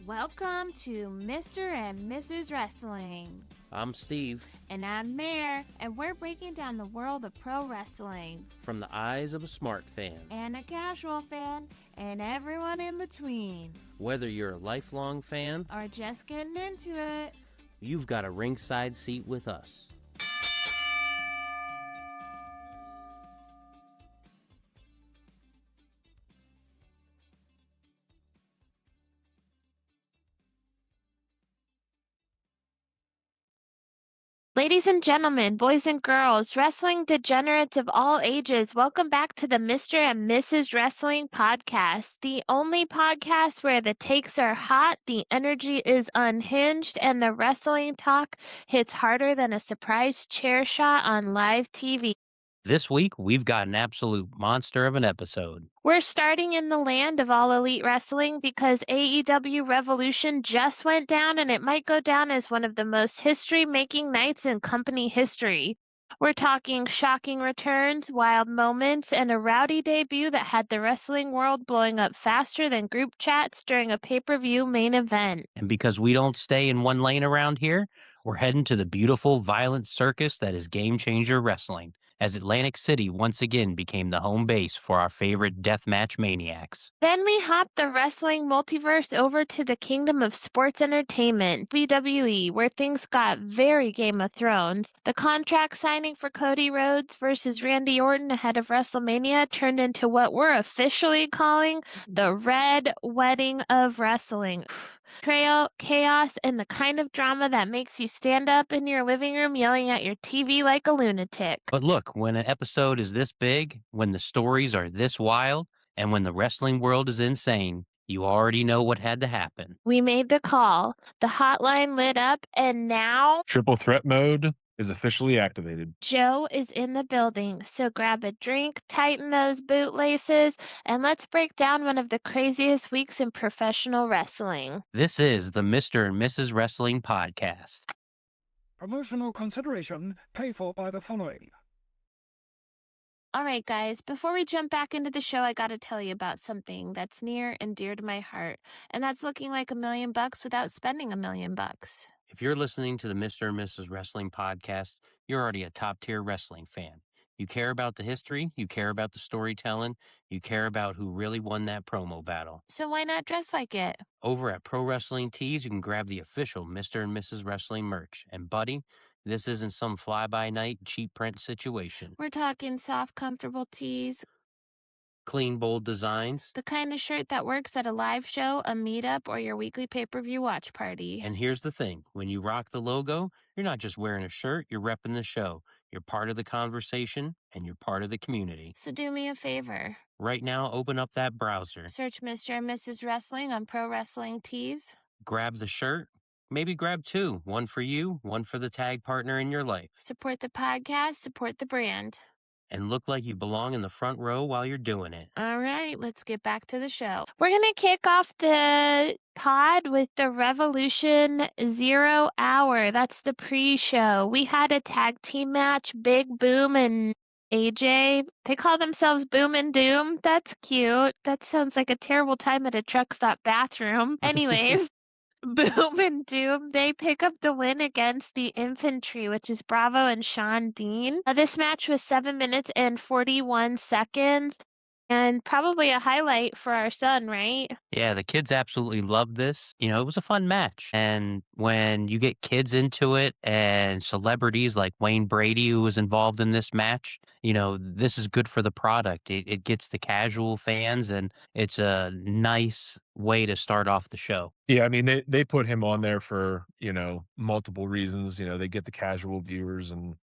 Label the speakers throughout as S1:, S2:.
S1: Welcome to Mr. and Mrs. Wrestling.
S2: I'm Steve.
S1: And I'm Mare, and we're breaking down the world of pro wrestling.
S2: From the eyes of a smart fan.
S1: And a casual fan, and everyone in between.
S2: Whether you're a lifelong fan
S1: or just getting into it,
S2: you've got a ringside seat with us.
S1: Ladies and gentlemen, boys and girls, wrestling degenerates of all ages, welcome back to the Mr. and Mrs. Wrestling podcast, the only podcast where the takes are hot, the energy is unhinged, and the wrestling talk hits harder than a surprise chair shot on live TV.
S2: This week, we've got an absolute monster of an episode.
S1: We're starting in the land of all elite wrestling because AEW Revolution just went down and it might go down as one of the most history-making nights in company history. We're talking shocking returns, wild moments, and a rowdy debut that had the wrestling world blowing up faster than group chats during a pay-per-view main event.
S2: And because we don't stay in one lane around here, we're heading to the beautiful, violent circus that is Game Changer Wrestling, as Atlantic City once again became the home base for our favorite deathmatch maniacs.
S1: Then we hop the wrestling multiverse over to the kingdom of sports entertainment, WWE, where things got very Game of Thrones. The contract signing for Cody Rhodes versus Randy Orton ahead of WrestleMania turned into what we're officially calling the Red Wedding of Wrestling. Betrayal, chaos, and the kind of drama that makes you stand up in your living room yelling at your TV like a lunatic.
S2: But look, when an episode is this big, when the stories are this wild, and when the wrestling world is insane, you already know what had to happen.
S1: We made the call. The hotline lit up, and now
S3: Triple threat mode is officially activated.
S1: Joe is in the building, so grab a drink, tighten those bootlaces, and let's break down one of the craziest weeks in professional wrestling.
S2: This is the Mr. and Mrs. Wrestling podcast.
S4: Promotional consideration paid for by the following.
S1: All right, guys, before we jump back into the show, I got to tell you about something that's near and dear to my heart, and that's looking like $1 million without spending $1 million.
S2: If you're listening to the Mr. and Mrs. Wrestling podcast, you're already a top-tier wrestling fan. You care about the history, you care about the storytelling, you care about who really won that promo battle.
S1: So why not dress like it?
S2: Over at Pro Wrestling Tees, you can grab the official Mr. and Mrs. Wrestling merch. And buddy, this isn't some fly-by-night cheap print situation.
S1: We're talking soft, comfortable tees.
S2: Clean, bold designs.
S1: The kind of shirt that works at a live show, a meetup, or your weekly pay-per-view watch party.
S2: And here's the thing. When you rock the logo, you're not just wearing a shirt, you're repping the show. You're part of the conversation, and you're part of the community.
S1: So do me a favor.
S2: Right now, open up that browser.
S1: Search Mr. and Mrs. Wrestling on Pro Wrestling Tees.
S2: Grab the shirt. Maybe grab two. One for you, one for the tag partner in your life.
S1: Support the podcast, support the brand.
S2: And look like you belong in the front row while you're doing it.
S1: All right, let's get back to the show. We're going to kick off the pod with the Revolution 0 Hour. That's the pre-show. We had a tag team match, Big Boom and AJ. They call themselves Boom and Doom. That's cute. That sounds like a terrible time at a truck stop bathroom. Anyways. Boom and Doom, they pick up the win against the Infantry, which is Bravo and Sean Dean. This match was 7 minutes and 41 seconds, and probably a highlight for our son, right?
S2: Yeah, the kids absolutely loved this. You know, it was a fun match. And when you get kids into it and celebrities like Wayne Brady, who was involved in this match, you know, this is good for the product. It gets the casual fans, and it's a nice way to start off the show.
S3: Yeah, I mean they put him on there for, multiple reasons. They get the casual viewers and,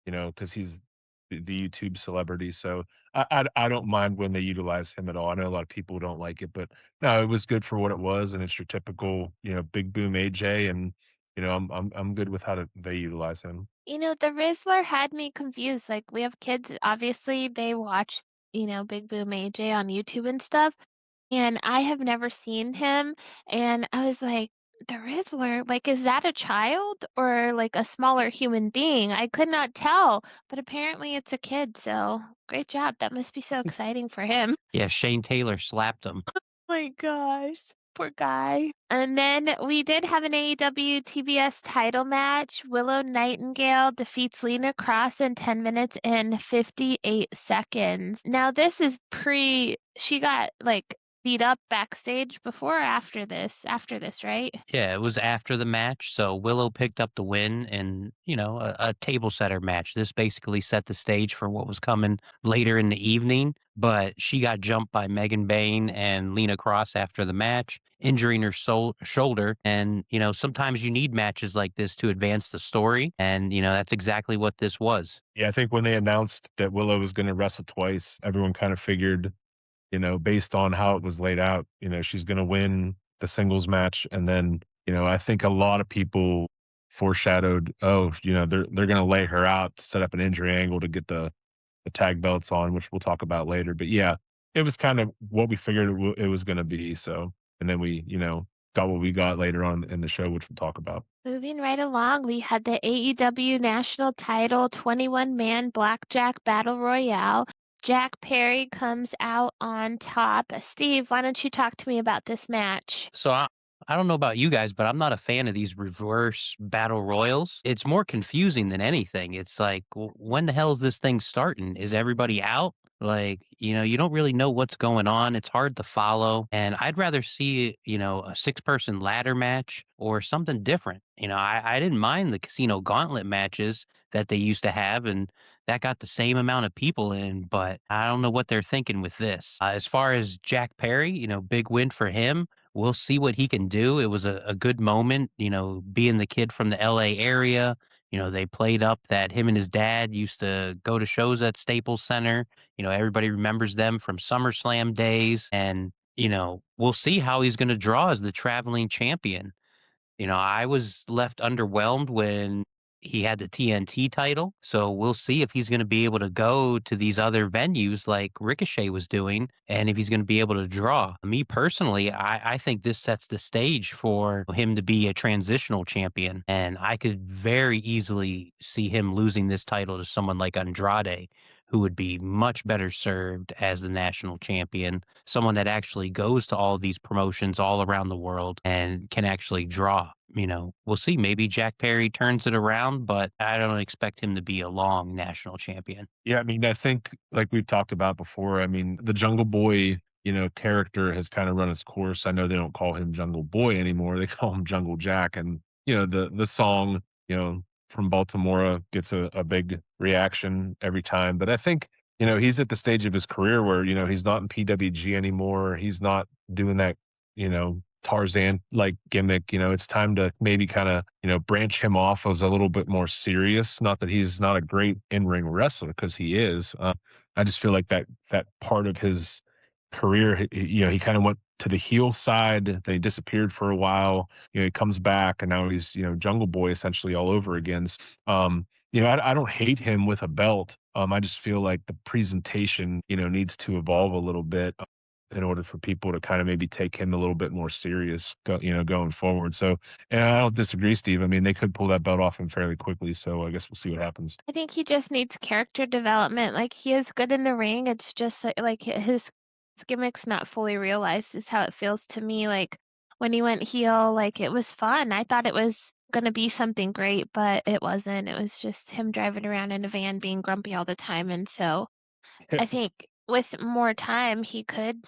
S3: because he's the YouTube celebrity. So I don't mind when they utilize him at all. I know a lot of people don't like it, but no, it was good for what it was, and it's your typical, Big Boom AJ, and I'm good with how they utilize him.
S1: You know, the Rizzler had me confused. Like, we have kids, obviously, they watch, Big Boom AJ on YouTube and stuff. And I have never seen him. And I was like, the Rizzler, like, is that a child or like a smaller human being? I could not tell, but apparently it's a kid. So great job. That must be so exciting for him.
S2: Yeah, Shane Taylor slapped him.
S1: My gosh. Poor guy. And then we did have an AEW TBS title match. Willow Nightingale defeats Lena Cross in 10 minutes and 58 seconds. Now this is she got like beat up backstage before or after this? After this, right?
S2: Yeah, it was after the match, so Willow picked up the win in, a table setter match. This basically set the stage for what was coming later in the evening, but she got jumped by Megan Bayne and Lena Cross after the match, injuring her shoulder. And, sometimes you need matches like this to advance the story, and, that's exactly what this was.
S3: Yeah, I think when they announced that Willow was gonna wrestle twice, everyone kind of figured, based on how it was laid out, she's gonna win the singles match, and then, I think a lot of people foreshadowed, oh, they're gonna lay her out to set up an injury angle to get the tag belts on, which we'll talk about later. But yeah, it was kind of what we figured it was gonna be. So, and then we, got what we got later on in the show, which we'll talk about.
S1: Moving right along, we had the AEW National Title 21-man Blackjack Battle Royale. Jack Perry comes out on top. Steve, why don't you talk to me about this match?
S2: So I don't know about you guys, but I'm not a fan of these reverse battle royals. It's more confusing than anything. It's like, when the hell is this thing starting? Is everybody out? Like, you don't really know what's going on. It's hard to follow. And I'd rather see, a 6-person ladder match or something different. I didn't mind the casino gauntlet matches that they used to have, and that got the same amount of people in, but I don't know what they're thinking with this. As far as Jack Perry, big win for him. We'll see what he can do. It was a good moment, being the kid from the LA area. They played up that him and his dad used to go to shows at Staples Center. Everybody remembers them from SummerSlam days. And, we'll see how he's going to draw as the traveling champion. I was left underwhelmed when he had the TNT title. So we'll see if he's going to be able to go to these other venues like Ricochet was doing and if he's going to be able to draw. Me personally, I think this sets the stage for him to be a transitional champion. And I could very easily see him losing this title to someone like Andrade, who would be much better served as the national champion, someone that actually goes to all these promotions all around the world and can actually draw. We'll see. Maybe Jack Perry turns it around, but I don't expect him to be a long national champion.
S3: Yeah, I mean, I think like we've talked about before, I mean, the Jungle Boy, character has kind of run its course. I know they don't call him Jungle Boy anymore. They call him Jungle Jack. And, the song, from Baltimore gets a big reaction every time. But I think, he's at the stage of his career where, he's not in PWG anymore. He's not doing that, Tarzan like gimmick. It's time to maybe kind of, branch him off as a little bit more serious. Not that he's not a great in-ring wrestler, because he is. I just feel like that part of his career, he kind of went to the heel side, then he disappeared for a while. He comes back and now he's, Jungle Boy essentially all over again. I don't hate him with a belt. I just feel like the presentation, needs to evolve a little bit in order for people to kind of maybe take him a little bit more serious, going forward. So, and I don't disagree, Steve. I mean, they could pull that belt off him fairly quickly. So I guess we'll see what happens.
S1: I think he just needs character development. Like he is good in the ring. It's just like his gimmick's not fully realized is how it feels to me. Like when he went heel, like it was fun. I thought it was gonna be something great, but it wasn't. It was just him driving around in a van being grumpy all the time. And so I think with more time he could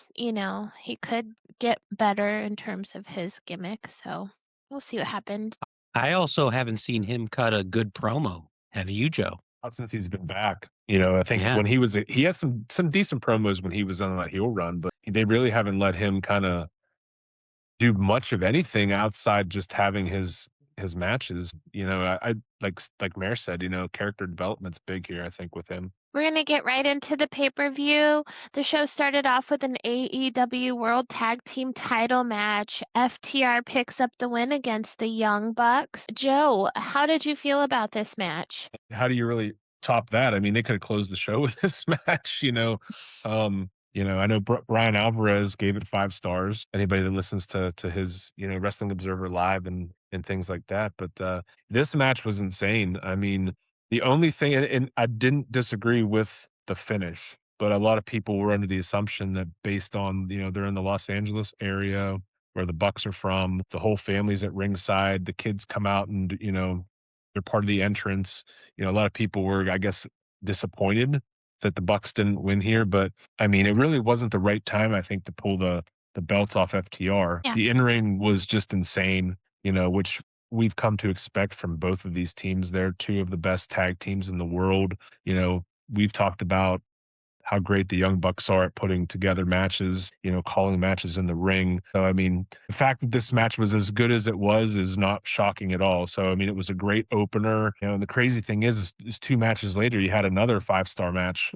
S1: get better in terms of his gimmick. So we'll see what happens.
S2: I also haven't seen him cut a good promo. Have you, Joe?
S3: Not since he's been back. I think
S2: Yeah.
S3: when he had some decent promos when he was on that heel run, but they really haven't let him kind of do much of anything outside just having his matches. I like Mayor said, character development's big here, I think, with him.
S1: We're going to get right into the pay-per-view. The show started off with an AEW World Tag Team title match. FTR picks up the win against the Young Bucks. Joe, how did you feel about this match?
S3: How do you really top that? I mean, they could have closed the show with this match. I know Brian Alvarez gave it 5 stars. Anybody that listens to his, Wrestling Observer Live and things like that. But this match was insane. I mean, the only thing, and I didn't disagree with the finish, but a lot of people were under the assumption that based on, they're in the Los Angeles area, where the Bucks are from. The whole family's at ringside. The kids come out and, they're part of the entrance. A lot of people were, I guess, disappointed that the Bucks didn't win here, but I mean, it really wasn't the right time, I think, to pull the belts off FTR.
S1: Yeah.
S3: The in-ring was just insane, which we've come to expect from both of these teams. They're two of the best tag teams in the world. We've talked about how great the Young Bucks are at putting together matches, calling matches in the ring. So, I mean, the fact that this match was as good as it was is not shocking at all. So, I mean, it was a great opener. And the crazy thing is 2 matches later, you had another 5-star match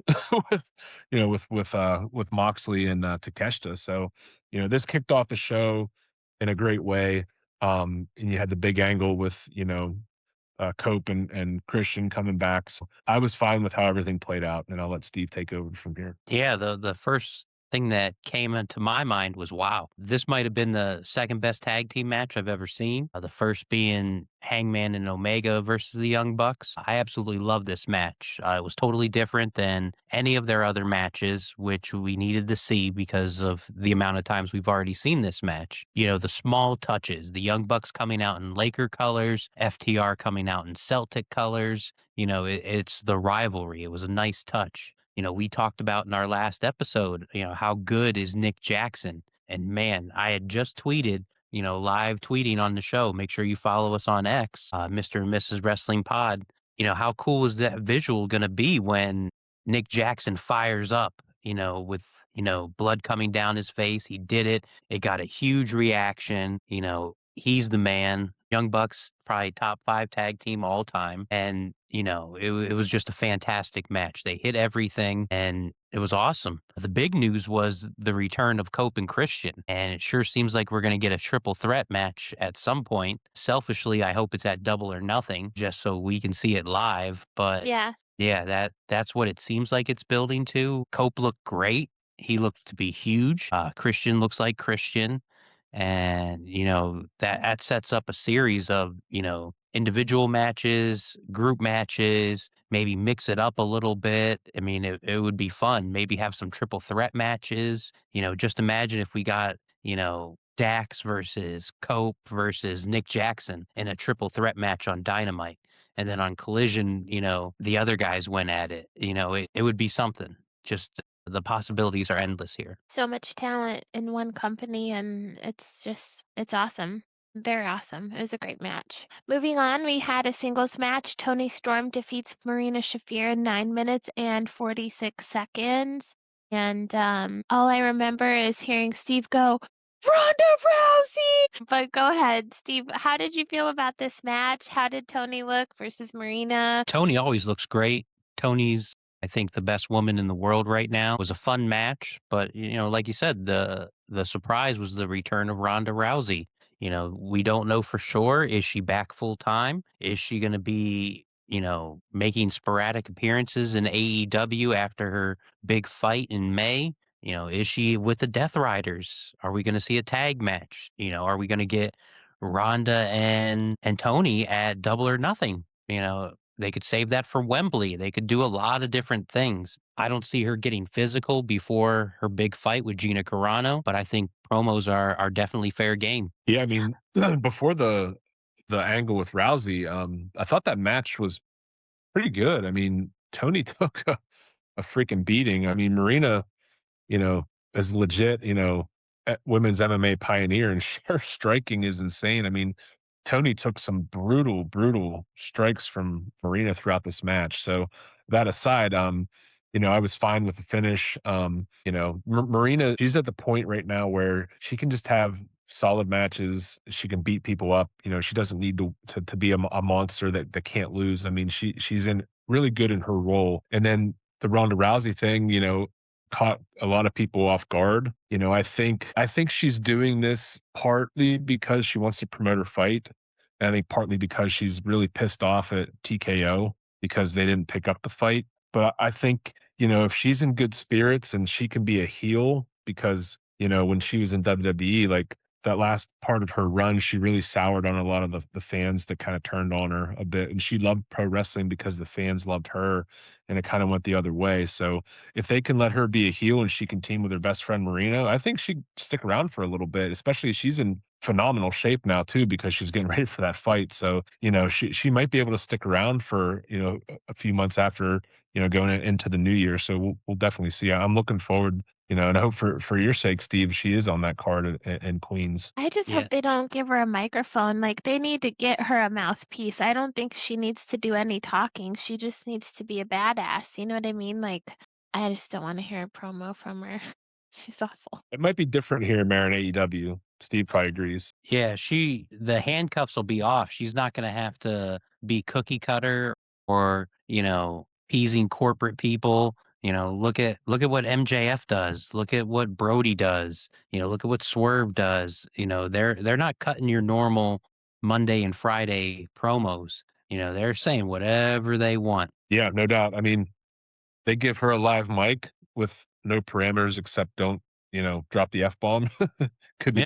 S3: with, with Moxley and Takeshita. So, this kicked off the show in a great way. And you had the big angle with, Cope and Christian coming back. So I was fine with how everything played out, and I'll let Steve take over from here.
S2: Yeah, the first thing that came into my mind was, wow, this might have been the second best tag team match I've ever seen. The first being Hangman and Omega versus the Young Bucks. I absolutely love this match. It was totally different than any of their other matches, which we needed to see because of the amount of times we've already seen this match. The small touches, the Young Bucks coming out in Laker colors, FTR coming out in Celtic colors. It's the rivalry. It was a nice touch. We talked about in our last episode, how good is Nick Jackson? And man, I had just tweeted, live tweeting on the show. Make sure you follow us on X, Mr. and Mrs. Wrestling Pod. How cool is that visual going to be when Nick Jackson fires up, with, blood coming down his face? He did it. It got a huge reaction. He's the man. Young Bucks, probably top 5 tag team all time. And, it was just a fantastic match. They hit everything and it was awesome. The big news was the return of Cope and Christian. And it sure seems like we're going to get a triple threat match at some point. Selfishly, I hope it's at Double or Nothing just so we can see it live. But
S1: Yeah.
S2: yeah, that's what it seems like it's building to. Cope looked great. He looked to be huge. Christian looks like Christian. And, that sets up a series of, individual matches, group matches, maybe mix it up a little bit. I mean, it would be fun. Maybe have some triple threat matches. Just imagine if we got, Dax versus Cope versus Nick Jackson in a triple threat match on Dynamite. And then on Collision, the other guys went at it. It would be something. Just the possibilities are endless here.
S1: So much talent in one company, and it's awesome. Very awesome. It was a great match. Moving on, we had a singles match. Tony Storm defeats Marina Shafir in 9 minutes and 46 seconds. And all I remember is hearing Steve go, Ronda Rousey! But go ahead, Steve. How did you feel about this match? How did Tony look versus Marina?
S2: Tony always looks great. Tony's, I think, the best woman in the world right now. It was a fun match, but like you said, the surprise was the return of Ronda Rousey. We don't know for sure. Is she back full time? Is she going to be, making sporadic appearances in AEW after her big fight in May? Is she with the Death Riders? Are we going to see a tag match? Are we going to get Ronda and Tony at Double or Nothing? They could save that for Wembley. They could do a lot of different things. I don't see her getting physical before her big fight with Gina Carano, but I think promos are definitely fair game.
S3: Yeah, I mean, before the angle with Rousey, I thought that match was pretty good. I mean, Tony took a freaking beating. I mean, Marina, is legit, women's MMA pioneer, and her striking is insane. I mean, Tony took some brutal, brutal strikes from Marina throughout this match. So that aside, I was fine with the finish. Marina, she's at the point right now where she can just have solid matches. She can beat people up. She doesn't need to be a monster that can't lose. I mean, she's in really good in her role. And then the Ronda Rousey thing, caught a lot of people off guard. I think she's doing this partly because she wants to promote her fight. And I think partly because she's really pissed off at TKO because they didn't pick up the fight. But I think, if she's in good spirits and she can be a heel because, when she was in WWE, like that last part of her run, she really soured on a lot of the fans that kind of turned on her a bit. And she loved pro wrestling because the fans loved her, and it kind of went the other way. So if they can let her be a heel and she can team with her best friend Marino, I think she'd stick around for a little bit, especially she's in phenomenal shape now too because she's getting ready for that fight. So, she might be able to stick around for, a few months after, going into the new year. So we'll definitely see. I'm looking forwd, and I hope for your sake, Steve, she is on that card in Queens.
S1: I just
S2: Yeah.
S1: hope they don't give her a microphone. Like, they need to get her a mouthpiece. I don't think she needs to do any talking. She just needs to be a badass. You know what I mean? Like, I just don't want to hear a promo from her. She's awful.
S3: It might be different here, Marin AEW. Steve probably agrees.
S2: Yeah, the handcuffs will be off. She's not gonna have to be cookie cutter or, appeasing corporate people. Look at what MJF does. Look at what Brody does. Look at what Swerve does. They're not cutting your normal Monday and Friday promos. They're saying whatever they want.
S3: Yeah, no doubt. I mean, they give her a live mic with no parameters except don't, drop the F bomb. Could be.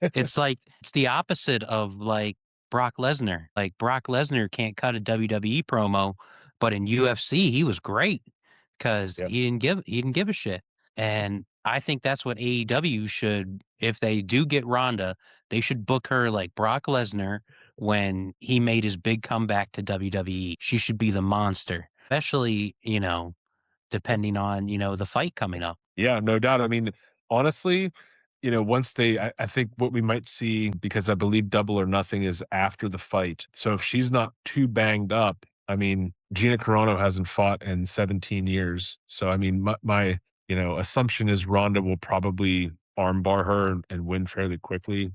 S2: It's the opposite of, like, Brock Lesnar. Like, Brock Lesnar can't cut a WWE promo, but in UFC, he was great because
S3: Yeah.
S2: he didn't give a shit. And I think that's what AEW should, if they do get Ronda, they should book her like Brock Lesnar when he made his big comeback to WWE. She should be the monster, especially, depending on, the fight coming up.
S3: Yeah, no doubt. I mean, honestly, once I think what we might see, because I believe Double or Nothing is after the fight. So if she's not too banged up, I mean, Gina Carano hasn't fought in 17 years. So, I mean, my assumption is Ronda will probably armbar her and win fairly quickly,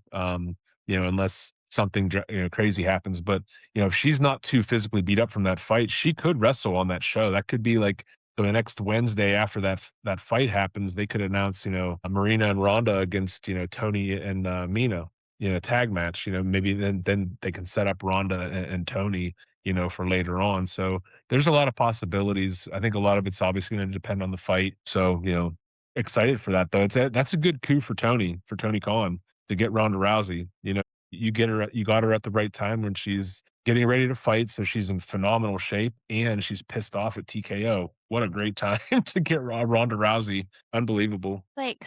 S3: unless something, crazy happens. But, if she's not too physically beat up from that fight, she could wrestle on that show. That could be like, so the next Wednesday after that fight happens, they could announce, a Marina and Ronda against, Tony and Mina, tag match. Maybe then they can set up Ronda and Tony, for later on. So there's a lot of possibilities. I think a lot of it's obviously going to depend on the fight. So excited for that though. That's a good coup for Tony Khan to get Ronda Rousey. You got her at the right time when she's getting ready to fight, so she's in phenomenal shape, and she's pissed off at TKO. What a great time to get Ronda Rousey. Unbelievable.
S1: Like,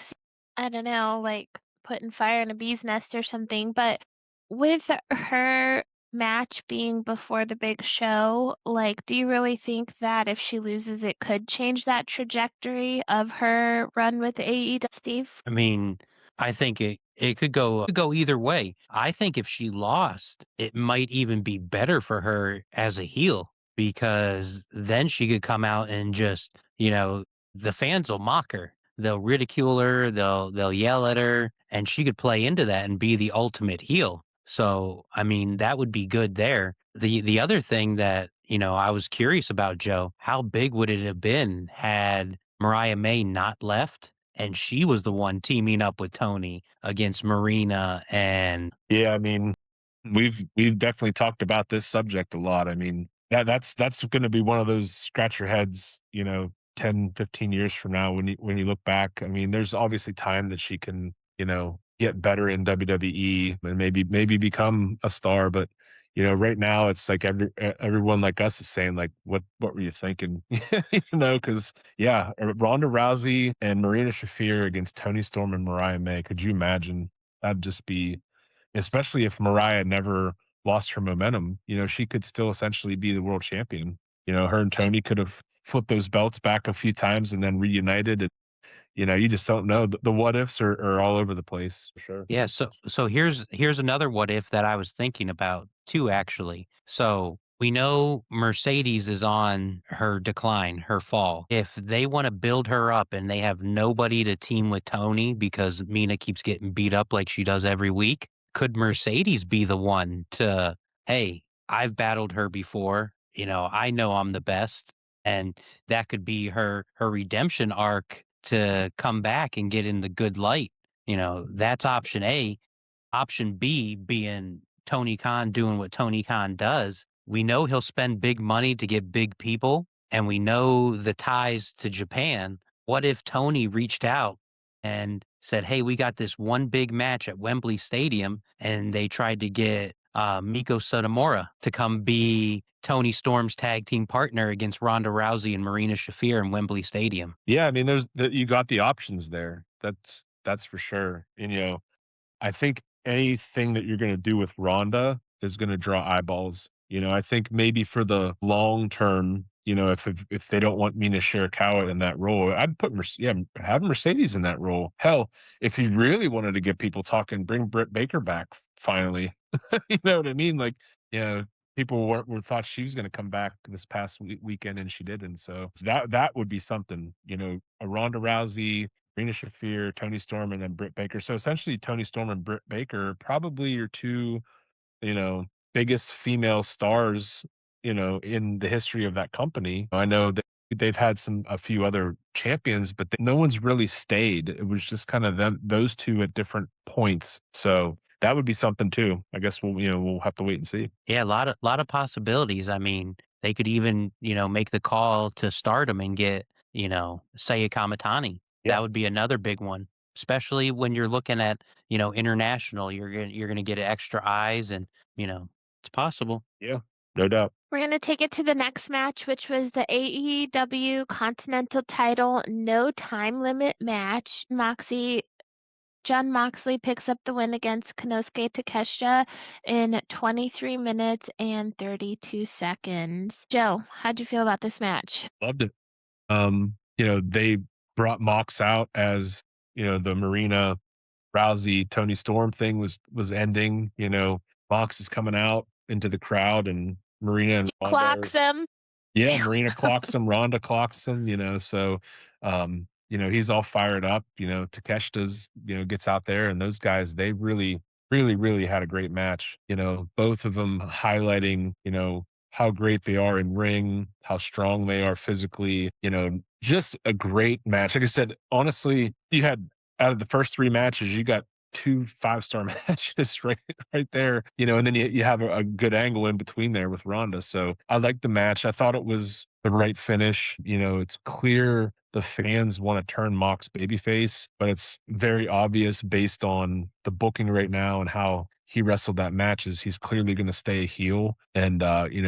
S1: I don't know, like putting fire in a bee's nest or something. But with her match being before the big show, like, do you really think that if she loses, it could change that trajectory of her run with AEW, Steve?
S2: I mean, I think it could go either way. I think if she lost, it might even be better for her as a heel because then she could come out and just, the fans will mock her. They'll ridicule her, they'll yell at her, and she could play into that and be the ultimate heel. So, I mean, that would be good there. The other thing that, I was curious about, Joe, how big would it have been had Mariah May not left and she was the one teaming up with Tony against Marina and
S3: Yeah, I mean, we've definitely talked about this subject a lot. I mean, that's going to be one of those scratch your heads, 10, 15 years from now when you look back. I mean, there's obviously time that she can, get better in WWE and maybe become a star, but right now it's like everyone like us is saying like what were you thinking? Cuz yeah, Ronda Rousey and Marina Shafir against Tony Storm and Mariah May. Could you imagine? That'd just be, especially if Mariah never lost her momentum, she could still essentially be the world champion. Her and Tony could have flipped those belts back a few times and then reunited. And, you just don't know. The what ifs are all over the place. For sure.
S2: yeah, so here's another what if that I was thinking about too, actually. So we know Mercedes is on her decline, her fall. If they want to build her up and they have nobody to team with Tony because Mina keeps getting beat up like she does every week, could Mercedes be the one to, hey, I've battled her before, I know I'm the best, and that could be her redemption arc to come back and get in the good light. That's option A. Option B being Tony Khan doing what Tony Khan does. We know he'll spend big money to get big people, and we know the ties to Japan. What if Tony reached out and said, "Hey, we got this one big match at Wembley Stadium," and they tried to get Miko Sotomura to come be Tony Storm's tag team partner against Ronda Rousey and Marina Shafir in Wembley Stadium.
S3: Yeah, I mean, you got the options there. That's for sure. And I think anything that you're gonna do with Ronda is gonna draw eyeballs. I think maybe for the long term, if they don't want Mina Shirakawa in that role, I'd put have Mercedes in that role. Hell, if you really wanted to get people talking, bring Britt Baker back finally. You know what I mean? Like, people were thought she was gonna come back this past weekend and she didn't. So that would be something. A Ronda Rousey, Rena Shafir, Tony Storm, and then Britt Baker. So essentially, Tony Storm and Britt Baker probably your two, you know, biggest female stars, in the history of that company. I know that they've had a few other champions, but no one's really stayed. It was just kind of those two at different points. So that would be something too. I guess we'll have to wait and see.
S2: Yeah, a lot of possibilities. I mean, they could even, make the call to Stardom and get, Saya Kamatani.
S3: Yeah,
S2: That would be another big one, especially when you're looking at, international. You're gonna get extra eyes, and it's possible.
S3: yeah, no doubt.
S1: We're going to take it to the next match, which was the AEW Continental Title No Time Limit match. John Moxley picks up the win against Konosuke Takeshita in 23 minutes and 32 seconds. Joe, how'd you feel about this match?
S3: Loved it. They brought Mox out as the Marina Rousey Tony Storm thing was ending. Mox is coming out into the crowd, and Marina and Ronda
S1: Clocks him.
S3: yeah, Marina clocks him, Ronda clocks him, so he's all fired up. Takeshita's, gets out there, and those guys, they really, really, really had a great match. Both of them highlighting, how great they are in ring, how strong they are physically, just a great match. Like I said, honestly, you had out of the first three matches, you got two 5-star matches right there, and then you have a good angle in between there with Ronda. So I liked the match. I thought it was the right finish. It's clear the fans want to turn Mox babyface, but it's very obvious based on the booking right now and how he wrestled that match is he's clearly going to stay a heel. And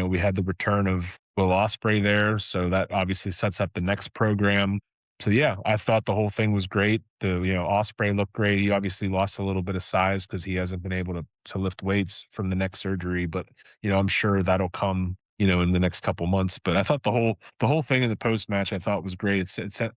S3: we had the return of Will Ospreay there, so that obviously sets up the next program. So yeah, I thought the whole thing was great. Ospreay looked great. He obviously lost a little bit of size because he hasn't been able to lift weights from the neck surgery, but I'm sure that'll come in the next couple months. But I thought the whole thing in the post match I thought was great.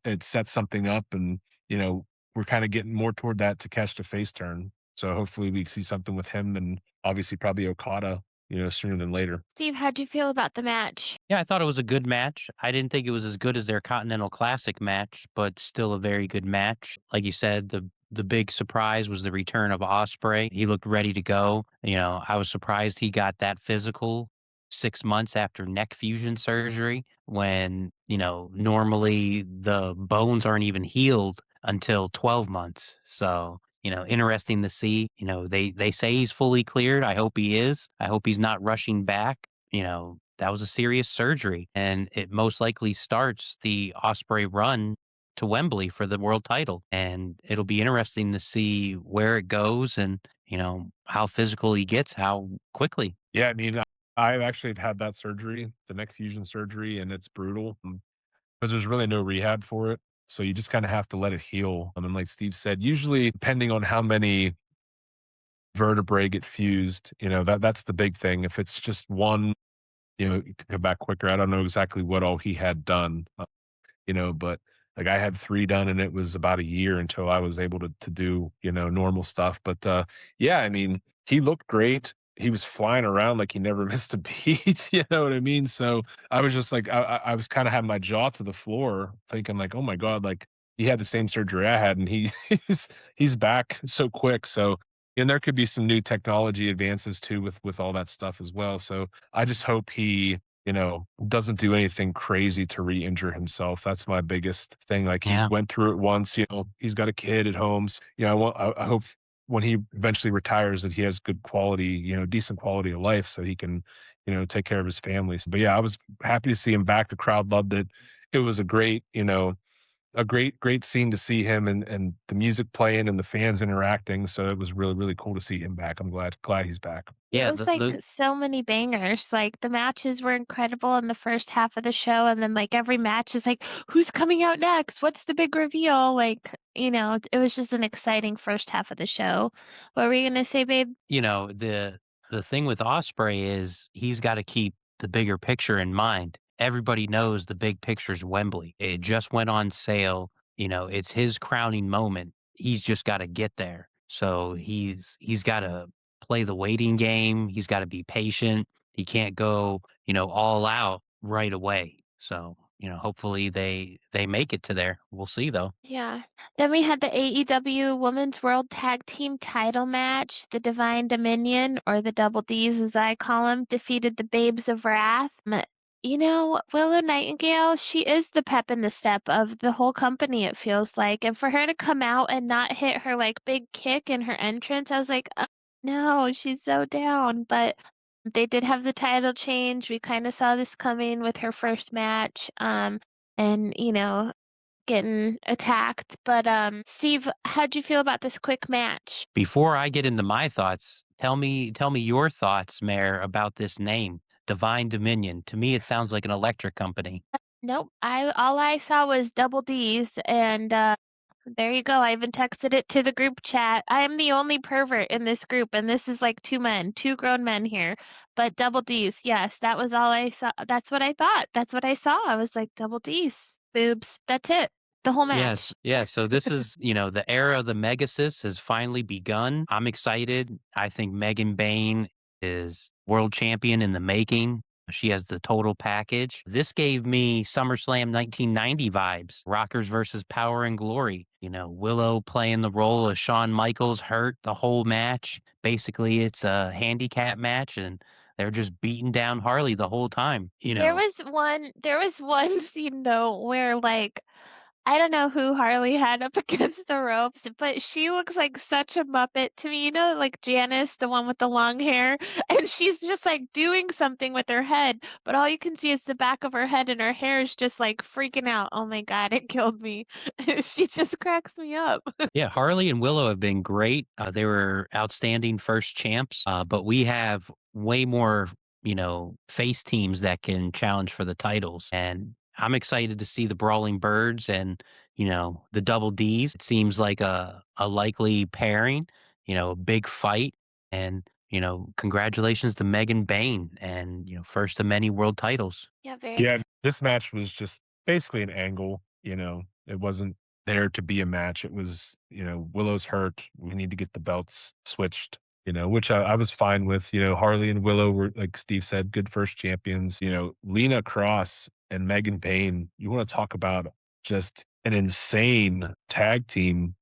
S3: It set something up, and we're kind of getting more toward that Takeshita face turn. So hopefully we see something with him, and obviously probably Okada, sooner than later.
S1: Steve, how'd you feel about the match?
S2: Yeah, I thought it was a good match. I didn't think it was as good as their Continental Classic match, but still a very good match. Like you said, the big surprise was the return of Osprey. He looked ready to go. I was surprised he got that physical 6 months after neck fusion surgery when, normally the bones aren't even healed until 12 months. So, interesting to see. They say he's fully cleared. I hope he is. I hope he's not rushing back. That was a serious surgery, and it most likely starts the Osprey run to Wembley for the world title. And it'll be interesting to see where it goes and, how physical he gets, how quickly.
S3: Yeah, I mean, I actually have had that surgery, the neck fusion surgery, and it's brutal because there's really no rehab for it. So you just kind of have to let it heal. And like Steve said, usually depending on how many vertebrae get fused, that's the big thing. If it's just one, you can go back quicker. I don't know exactly what all he had done, but like I had 3 done, and it was about a year until I was able to do, normal stuff. But yeah, I mean, he looked great. He was flying around like he never missed a beat. You know what I mean? So I was just like, I was kind of having my jaw to the floor, thinking like, oh my god, like he had the same surgery I had, and he's back so quick. So and there could be some new technology advances too with all that stuff as well. So I just hope he doesn't do anything crazy to re-injure himself. That's my biggest thing. Like he
S2: Yeah.
S3: went through it once, he's got a kid at home. So, I hope when he eventually retires that he has good quality, decent quality of life so he can, take care of his family. But yeah, I was happy to see him back. The crowd loved it. It was a great, a great scene to see him and the music playing and the fans interacting. So it was really cool to see him back. I'm glad he's back.
S1: It
S2: Yeah,
S1: was, like, so many bangers, like, the matches were incredible in the first half of the show, and then, like, every match is like, "Who's coming out next? What's the big reveal?" Like, it was just an exciting first half of the show. What were you gonna say, babe?
S2: the thing with Osprey is he's got to keep the bigger picture in mind. Everybody knows the big picture's Wembley. It just went on sale. It's his crowning moment. He's just got to get there. So he's got to play the waiting game. He's got to be patient. He can't go, all out right away. So, hopefully they make it to there. We'll see though.
S1: Yeah. Then we had the AEW Women's World Tag Team title match. The Divine Dominion, or the Double Ds as I call them, defeated the Babes of Wrath. Willow Nightingale, she is the pep in the step of the whole company, it feels like. And for her to come out and not hit her like big kick in her entrance, I was like, oh, no, she's so down. But they did have the title change. We kind of saw this coming with her first match. And getting attacked. But Steve, how'd you feel about this quick match?
S2: Before I get into my thoughts, tell me your thoughts, Mayor, about this name, Divine Dominion. To me, it sounds like an electric company.
S1: Nope. I all I saw was double D's, and there you go. I even texted it to the group chat. I am the only pervert in this group, and this is like two men, two grown men here. But double D's, yes, that was all I saw. That's what I thought. That's what I saw. I was like, double D's, boobs. That's it. The whole
S2: Yes,
S1: match.
S2: yeah. So this is, the era of the Megasis has finally begun. I'm excited. I think Megan Bain is world champion in the making. She has the total package. This gave me SummerSlam 1990 vibes. Rockers versus Power and Glory. Willow playing the role of Shawn Michaels, hurt the whole match. Basically, it's a handicap match, and they're just beating down Harley the whole time.
S1: There was one scene though where like I don't know who Harley had up against the ropes, but she looks like such a Muppet to me, like Janice, the one with the long hair, and she's just like doing something with her head, but all you can see is the back of her head and her hair is just like freaking out. Oh my God, it killed me. She just cracks me up.
S2: Yeah, Harley and Willow have been great. They were outstanding first champs, but we have way more, face teams that can challenge for the titles. And I'm excited to see the Brawling Birds and, the Double Ds. It seems like a likely pairing, a big fight. And, congratulations to Megan Bain and, first of many world titles.
S1: Yeah, very.
S3: Yeah, this match was just basically an angle. It wasn't there to be a match. It was, Willow's hurt. We need to get the belts switched. Which I was fine with. Harley and Willow were, like Steve said, good first champions. Lena Cross and Megan Payne. You want to talk about just an insane tag team.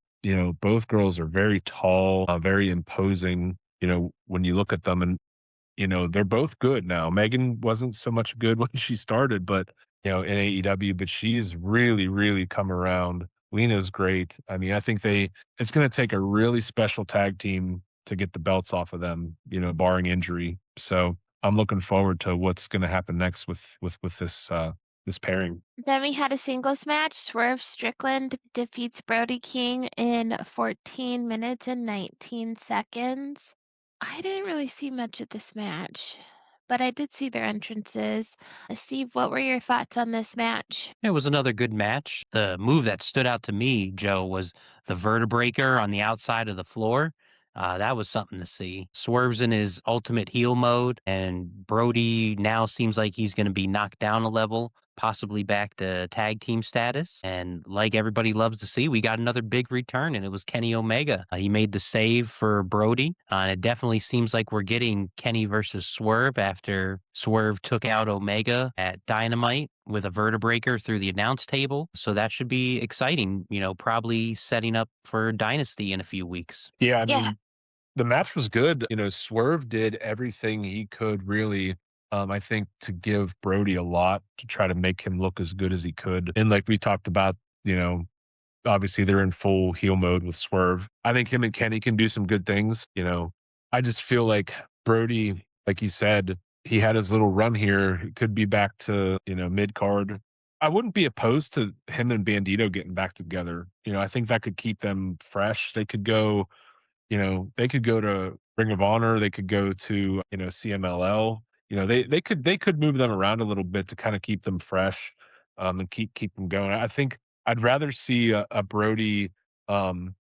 S3: Both girls are very tall, very imposing. When you look at them, and they're both good now. Megan wasn't so much good when she started, but in AEW, but she's really come around. Lena's great. I mean, I think it's going to take a really special tag team to get the belts off of them, barring injury. So I'm looking forward to what's going to happen next with this pairing.
S1: Then we had a singles match. Swerve Strickland defeats Brody King in 14 minutes and 19 seconds. I didn't really see much of this match, but I did see their entrances. Steve, what were your thoughts on this match?
S2: It was another good match. The move that stood out to me, Joe, was the vertebraker on the outside of the floor. That was something to see. Swerve's in his ultimate heel mode, and Brody now seems like he's going to be knocked down a level, possibly back to tag team status. And like everybody loves to see, we got another big return, and it was Kenny Omega. He made the save for Brody. And it definitely seems like we're getting Kenny versus Swerve after Swerve took out Omega at Dynamite with a vertebraker through the announce table. So that should be exciting, probably setting up for Dynasty in a few weeks.
S3: Yeah, I
S1: Yeah,
S3: mean, the match was good. Swerve did everything he could really, I think, to give Brody a lot to try to make him look as good as he could. And like we talked about, you know, obviously they're in full heel mode with Swerve. I think him and Kenny can do some good things. I just feel like Brody, like you said, he had his little run here. He could be back to, mid card. I wouldn't be opposed to him and Bandito getting back together. I think that could keep them fresh. They could go, they could go to Ring of Honor. They could go to, CMLL. They could move them around a little bit to kind of keep them fresh, and keep them going. I think I'd rather see a Brody, um,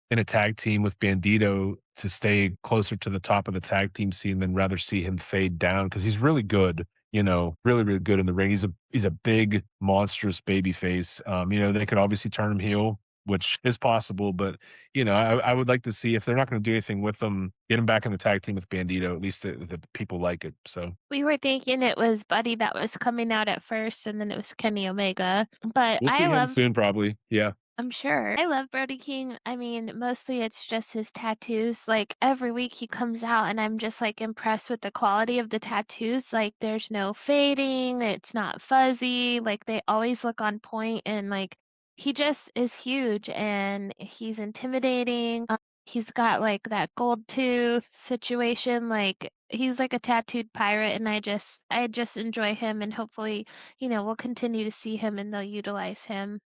S3: in a tag team with Bandito to stay closer to the top of the tag team scene than rather see him fade down because he's really good, really, really good in the ring. He's a big, monstrous baby face. They could obviously turn him heel, which is possible, but I would like to see if they're not going to do anything with him, get him back in the tag team with Bandito. At least the people like it. So
S1: We were thinking it was Buddy that was coming out at first, and then it was Kenny Omega. But
S3: we'll see
S1: I
S3: him
S1: love
S3: soon, probably. Yeah.
S1: I'm sure. I love Brody King. I mean, mostly it's just his tattoos. Like every week he comes out and I'm just like impressed with the quality of the tattoos. Like there's no fading, it's not fuzzy, like they always look on point and like he just is huge and he's intimidating. He's got like that gold tooth situation, like he's like a tattooed pirate and I just enjoy him and hopefully we'll continue to see him and they'll utilize him,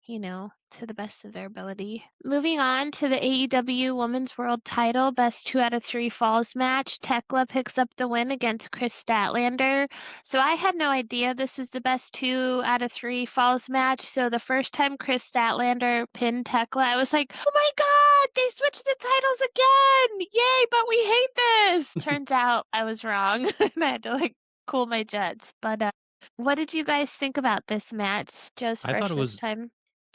S1: to the best of their ability. Moving on to the AEW Women's World Title Best 2 out of 3 Falls match, Tekla picks up the win against Chris Statlander. So I had no idea this was the best 2 out of 3 Falls match. So the first time Chris Statlander pinned Tekla, I was like, oh my God, they switched the titles again. Yay, but we hate this. Turns out I was wrong and I had to like cool my jets. But what did you guys think about this match? Joe's
S2: I thought
S1: first
S2: it
S1: this
S2: was.
S1: time.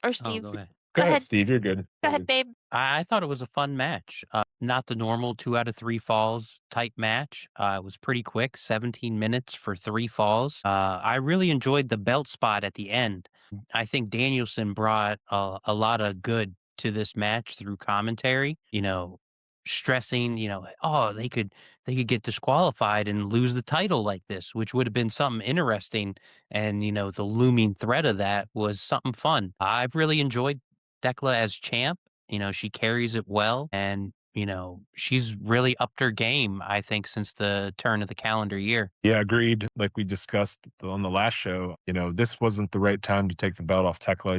S1: Or
S2: Oh,
S1: Steve.
S2: go ahead.
S3: Go
S1: Go
S3: ahead,
S1: ahead.
S3: Steve. You're good.
S1: Go ahead, babe.
S2: I thought it was a fun match. Not the normal 2 out of 3 falls type match. It was pretty quick, 17 minutes for 3 falls. I really enjoyed the belt spot at the end. I think Danielson brought a lot of good to this match through commentary, stressing, oh, they could get disqualified and lose the title like this, which would have been something interesting. And, the looming threat of that was something fun. I've really enjoyed Tekla as champ. She carries it well and, she's really upped her game, I think, since the turn of the calendar year.
S3: Yeah, agreed. Like we discussed on the last show, this wasn't the right time to take the belt off Tekla.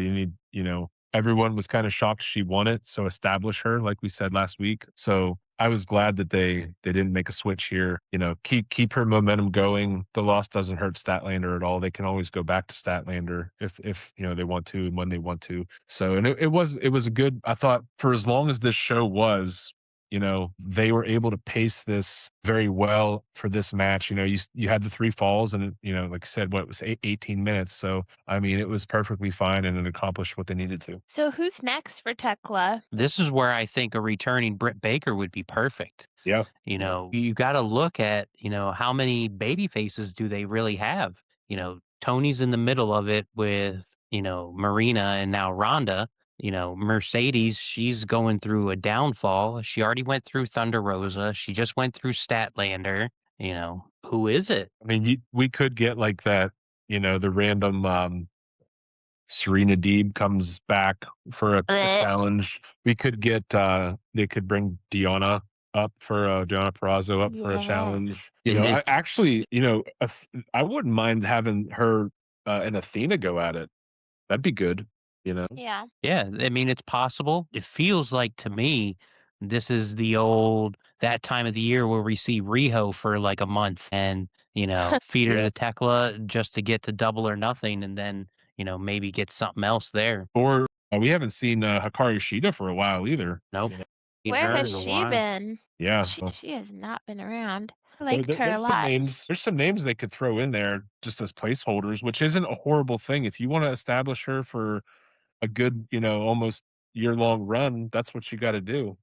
S3: Everyone was kind of shocked she won it, so establish her, like we said last week. So I was glad that they didn't make a switch here. Keep her momentum going. The loss doesn't hurt Statlander at all. They can always go back to Statlander if they want to and when they want to. So and it was a good. I thought for as long as this show was, they were able to pace this very well for this match. You had the 3 falls and, like I said, what it was 18 minutes. So, I mean, it was perfectly fine and it accomplished what they needed to.
S1: So who's next for Tekla?
S2: This is where I think a returning Britt Baker would be perfect.
S3: Yeah.
S2: You got to look at, how many baby faces do they really have? Tony's in the middle of it with, Marina and now Rhonda. Mercedes, she's going through a downfall. She already went through Thunder Rosa. She just went through Statlander. Who is it?
S3: I mean, we could get like that, the random Serena Deeb comes back for a
S1: Blech.
S3: challenge. We could get they could bring Diana up for Diana Perrazzo up for a
S1: Yeah.
S3: challenge.
S2: Yeah.
S3: I actually, I wouldn't mind having her and Athena go at it. That'd be good.
S1: Yeah.
S2: Yeah, I mean, it's possible. It feels like to me, this is that time of the year where we see Riho for like a month and, feed her
S3: Yeah.
S2: to Tekla just to get to Double or Nothing and then, maybe get something else there.
S3: Or we haven't seen Hikaru Shida for a while either.
S2: Nope. Seen
S1: Where
S2: her
S1: has
S2: in a
S1: she
S2: while.
S1: been?
S3: Yeah.
S1: She has not been around. I
S3: There-
S1: liked
S3: there-
S1: her a
S3: there's some
S1: lot.
S3: names. There's some names they could throw in there just as placeholders, which isn't a horrible thing. If you want to establish her for a good, almost year-long run, that's what you got to do.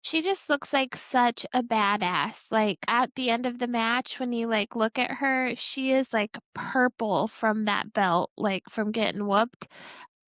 S1: She just looks like such a badass. Like at the end of the match, when you like look at her, she is like purple from that belt, like from getting whooped.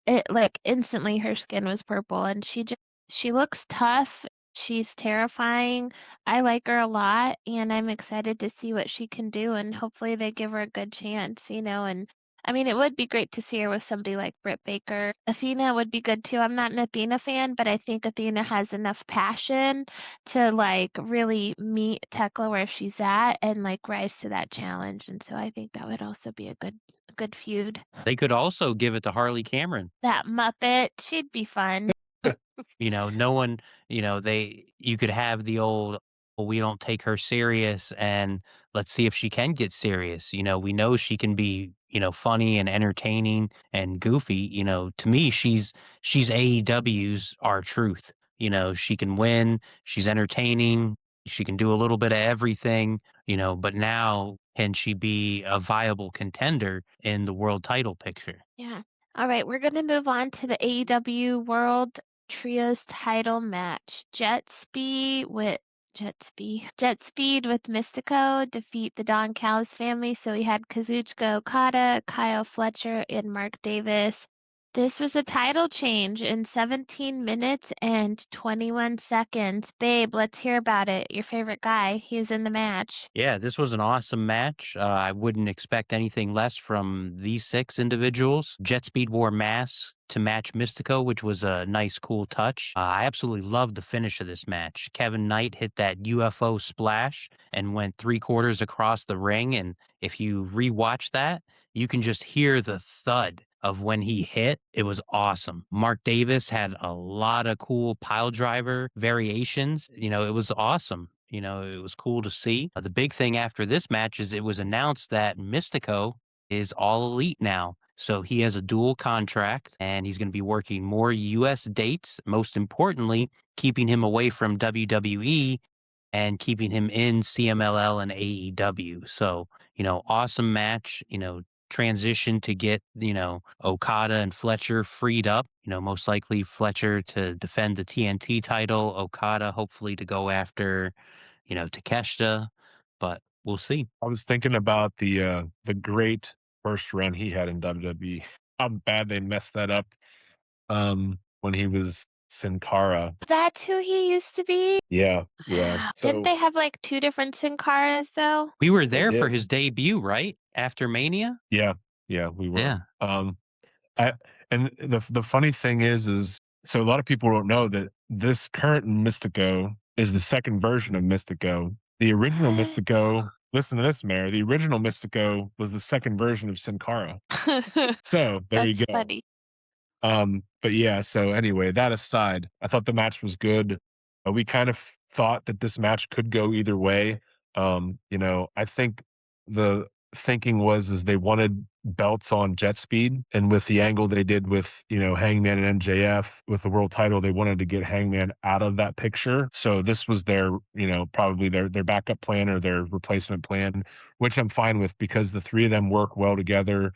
S1: It like instantly her skin was purple and she looks tough. She's terrifying. I like her a lot and I'm excited to see what she can do and hopefully they give her a good chance, and I mean, it would be great to see her with somebody like Britt Baker. Athena would be good too. I'm not an Athena fan, but I think Athena has enough passion to like really meet Tekla where she's at and like rise to that challenge. And so I think that would also be a good feud.
S2: They could also give it to Harley Cameron.
S1: That Muppet, she'd be fun.
S2: No one, you could have the old, "Well, we don't take her serious, and let's see if she can get serious." We know she can be, funny and entertaining and goofy. To me, she's AEW's R-Truth. She can win, she's entertaining, she can do a little bit of everything, but now can she be a viable contender in the world title picture?
S1: Yeah. All right, we're going to move on to the AEW World Trios title match. Jet Speed with Mystico defeat the Don Callis family. So we had Kazuchika Okada, Kyle Fletcher, and Mark Davis. This was a title change in 17 minutes and 21 seconds. Babe, let's hear about it. Your favorite guy, he was in the match.
S2: Yeah, this was an awesome match. I wouldn't expect anything less from these 6 individuals. Jet Speed wore masks to match Mystico, which was a nice, cool touch. I absolutely loved the finish of this match. Kevin Knight hit that UFO splash and went 3/4 across the ring. And if you rewatch that, you can just hear the thud of when he hit. It was awesome. Mark Davis had a lot of cool pile driver variations. It was awesome. It was cool to see. The big thing after this match is it was announced that Mystico is all elite now. So he has a dual contract and he's going to be working more US dates. Most importantly, keeping him away from WWE and keeping him in CMLL and AEW. So, awesome match, transition to get, Okada and Fletcher freed up, most likely Fletcher to defend the TNT title, Okada hopefully to go after, Takeshita, but we'll see.
S3: I was thinking about the great first run he had in WWE. How bad they messed that up when he was Sin Cara.
S1: That's who he used to be?
S3: Yeah, yeah.
S1: Wow. Didn't
S3: So
S1: they have like 2 different Sin Caras though?
S2: We were
S3: they
S2: there for
S3: did.
S2: his debut, right? After Mania?
S3: Yeah, yeah, we were.
S2: Yeah.
S3: I, and the funny thing is so a lot of people don't know that this current Mystico is the second version of Mystico. The original
S1: What?
S3: Mystico, listen to this, Mayor. The original Mystico was the second version of Sin Cara. So there you
S1: That's
S3: go.
S1: funny.
S3: But yeah, so anyway, that aside, I thought the match was good. We kind of thought that this match could go either way. I think the thinking was is they wanted belts on Jet Speed, and with the angle they did with Hangman and MJF with the world title, they wanted to get Hangman out of that picture. So this was their probably their backup plan or their replacement plan, which I'm fine with because the three of them work well together.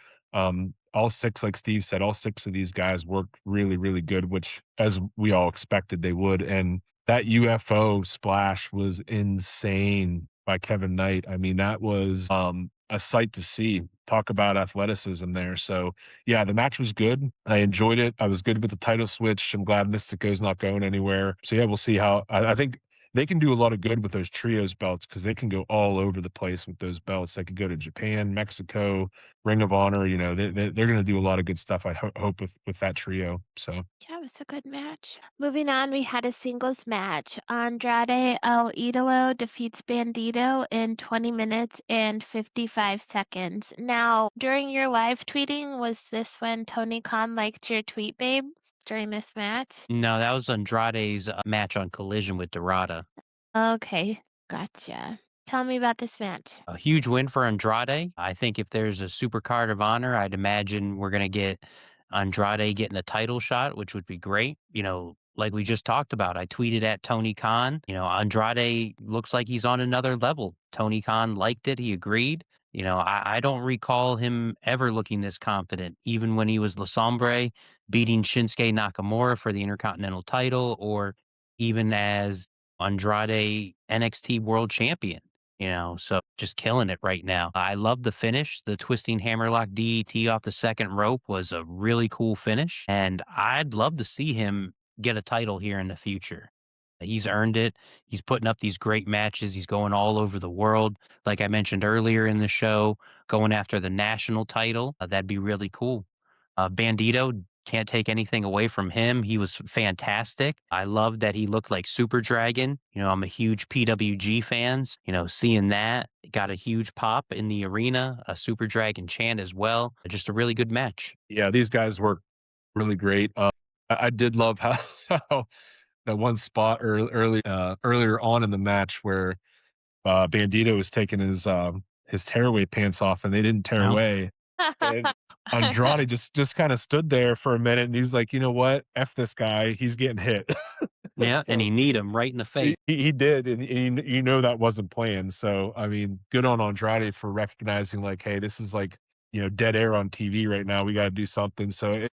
S3: All 6, like Steve said, all 6 of these guys worked really, really good, which as we all expected they would. And that UFO splash was insane by Kevin Knight. I mean, that was a sight to see. Talk about athleticism there. So yeah, the match was good. I enjoyed it. I was good with the title switch. I'm glad Mystico's not going anywhere. So yeah, we'll see how I think they can do a lot of good with those trios belts because they can go all over the place with those belts. They could go to Japan, Mexico, Ring of Honor. They're going to do a lot of good stuff. I hope with that trio. So
S1: Yeah, it was a good match. Moving on, we had a singles match. Andrade El Idolo defeats Bandito in 20 minutes and 55 seconds. Now, during your live tweeting, was this when Tony Khan liked your tweet, babe, during this match?
S2: No, that was Andrade's match on Collision with Dorada.
S1: Okay, gotcha. Tell me about this match.
S2: A huge win for Andrade. I think if there's a super card of honor, I'd imagine we're going to get Andrade getting a title shot, which would be great. Like we just talked about, I tweeted at Tony Khan, Andrade looks like he's on another level. Tony Khan liked it. He agreed. I don't recall him ever looking this confident, even when he was La Sombre beating Shinsuke Nakamura for the Intercontinental title or even as Andrade NXT World Champion. So just killing it right now. I love the finish. The twisting hammerlock DDT off the second rope was a really cool finish. And I'd love to see him get a title here in the future. He's earned it. He's putting up these great matches. He's going all over the world. Like I mentioned earlier in the show, going after the national title. That'd be really cool. Bandito, can't take anything away from him. He was fantastic. I love that he looked like Super Dragon. I'm a huge PWG fans. Seeing that got a huge pop in the arena, a Super Dragon chant as well. Just a really good match.
S3: Yeah, these guys were really great. I did love how, how that one spot earlier on in the match where Bandito was taking his tearaway pants off and they didn't tear
S2: Oh,
S3: away. And Andrade just kind of stood there for a minute and he's like, you know what? F this guy. He's getting hit.
S2: yeah, and
S3: So
S2: he need him right in the face.
S3: he did, and that wasn't planned. So I mean, good on Andrade for recognizing like, hey, this is like dead air on TV right now. We got to do something. So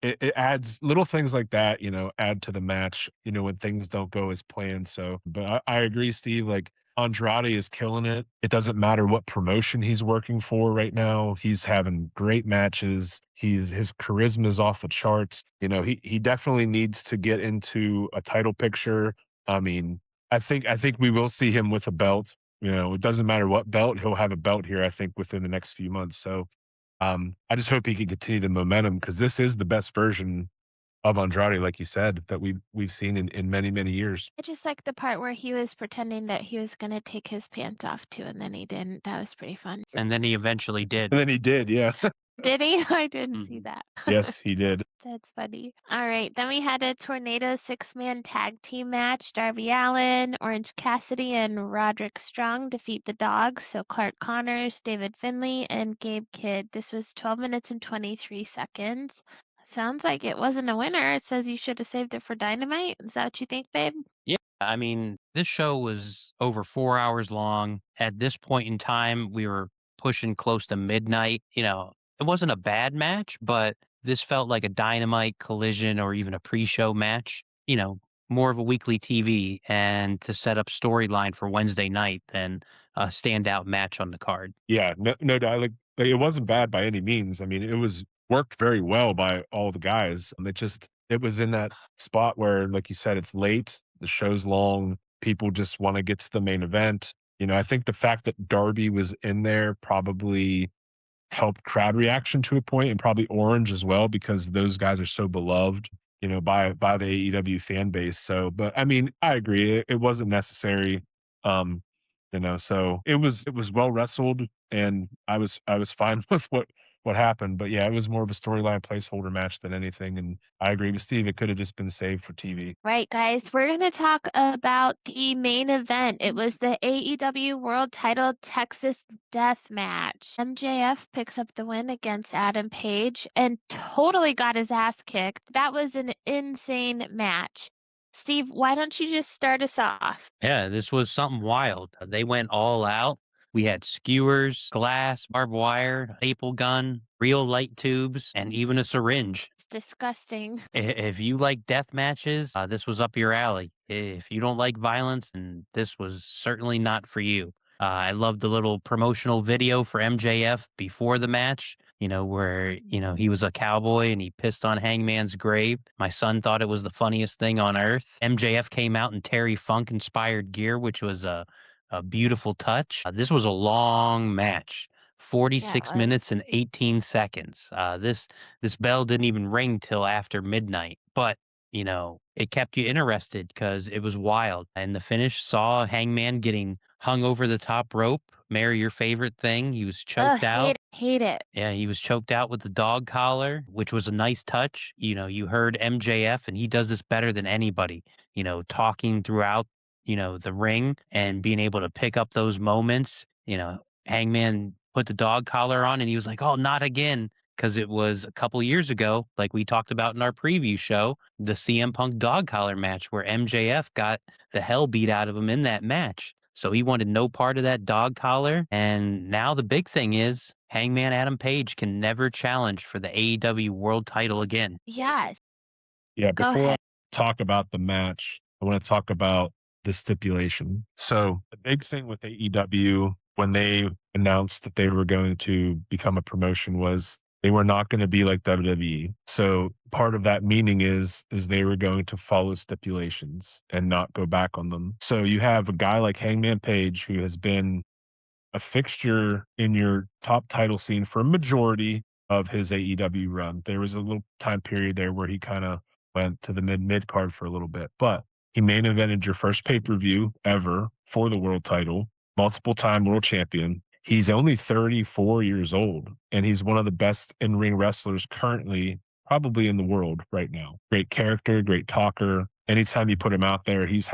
S3: it adds little things like that, add to the match. When things don't go as planned. So, but I agree, Steve. Like Andrade is killing it. It doesn't matter what promotion he's working for right now. He's having great matches. His charisma is off the charts. He definitely needs to get into a title picture. I mean, I think we will see him with a belt. It doesn't matter what belt, he'll have a belt here, I think, within the next few months. So I just hope he can continue the momentum because this is the best version of Andrade, like you said, that we've seen in many, many years.
S1: I just like the part where he was pretending that he was gonna take his pants off too, and then he didn't. That was pretty fun.
S2: And then he eventually did.
S3: And then he did, yeah.
S1: Did he? I didn't see
S2: Mhm.
S1: that.
S3: Yes, he did.
S1: That's funny. All right, then we had a Tornado six-man tag team match. Darby Allin, Orange Cassidy, and Roderick Strong defeat the Dogs. So Clark Connors, David Finlay, and Gabe Kidd. This was 12 minutes and 23 seconds. Sounds like it wasn't a winner. It says you should have saved it for Dynamite. Is that what you think, babe?
S2: Yeah, I mean, this show was over 4 hours long. At this point in time, we were pushing close to midnight. It wasn't a bad match, but this felt like a Dynamite Collision or even a pre-show match. More of a weekly TV and to set up storyline for Wednesday night than a standout match on the card.
S3: Yeah, no doubt. Like it wasn't bad by any means. I mean, it was worked very well by all the guys. It was in that spot where, like you said, it's late, the show's long, people just want to get to the main event. I think the fact that Darby was in there probably helped crowd reaction to a point, and probably Orange as well, because those guys are so beloved, by the AEW fan base. So, but I mean, I agree, it wasn't necessary. Um, so it was well wrestled, and I was fine with what happened. But yeah, it was more of a storyline placeholder match than anything. And I agree with Steve; it could have just been saved for TV.
S1: Right, guys, we're going to talk about the main event. It was the AEW World Title Texas Death Match. MJF picks up the win against Adam Page and totally got his ass kicked. That was an insane match. Steve, why don't you just start us off?
S2: Yeah, this was something wild. They went all out. We had skewers, glass, barbed wire, staple gun, real light tubes, and even a syringe.
S1: It's disgusting.
S2: If you like death matches, this was up your alley. If you don't like violence, then this was certainly not for you. I loved the little promotional video for MJF before the match, where, he was a cowboy and he pissed on Hangman's grave. My son thought it was the funniest thing on earth. MJF came out in Terry Funk inspired gear, which was a beautiful touch. This was a long match.
S1: Yeah, it
S2: 46
S1: was.
S2: minutes and 18 seconds. This bell didn't even ring till after midnight, but it kept you interested because it was wild. And the finish saw Hangman getting hung over the top rope. Mary, your favorite thing, he was
S1: Ugh,
S2: choked out.
S1: hate it.
S2: Yeah, he was choked out with the dog collar, which was a nice touch. You heard MJF, and he does this better than anybody, talking throughout, the ring and being able to pick up those moments. Hangman put the dog collar on and he was like, oh, not again. Because it was a couple years ago, like we talked about in our preview show, the CM Punk dog collar match where MJF got the hell beat out of him in that match. So he wanted no part of that dog collar. And now the big thing is Hangman Adam Page can never challenge for the AEW world title again.
S1: Yes.
S3: Yeah,
S1: Go
S3: before I
S1: ahead.
S3: talk about the match, I want to talk about the stipulation. So the big thing with AEW when they announced that they were going to become a promotion was They were not going to be like WWE. So part of that meaning is they were going to follow stipulations and not go back on them. So you have a guy like Hangman Page who has been a fixture in your top title scene for a majority of his AEW run. There was a little time period there where he kind of went to the mid card for a little bit, but he main evented your first pay-per-view ever for the world title, multiple time world champion. He's only 34 years old, and he's one of the best in-ring wrestlers currently, probably in the world right now. Great character, great talker. Anytime you put him out there, he's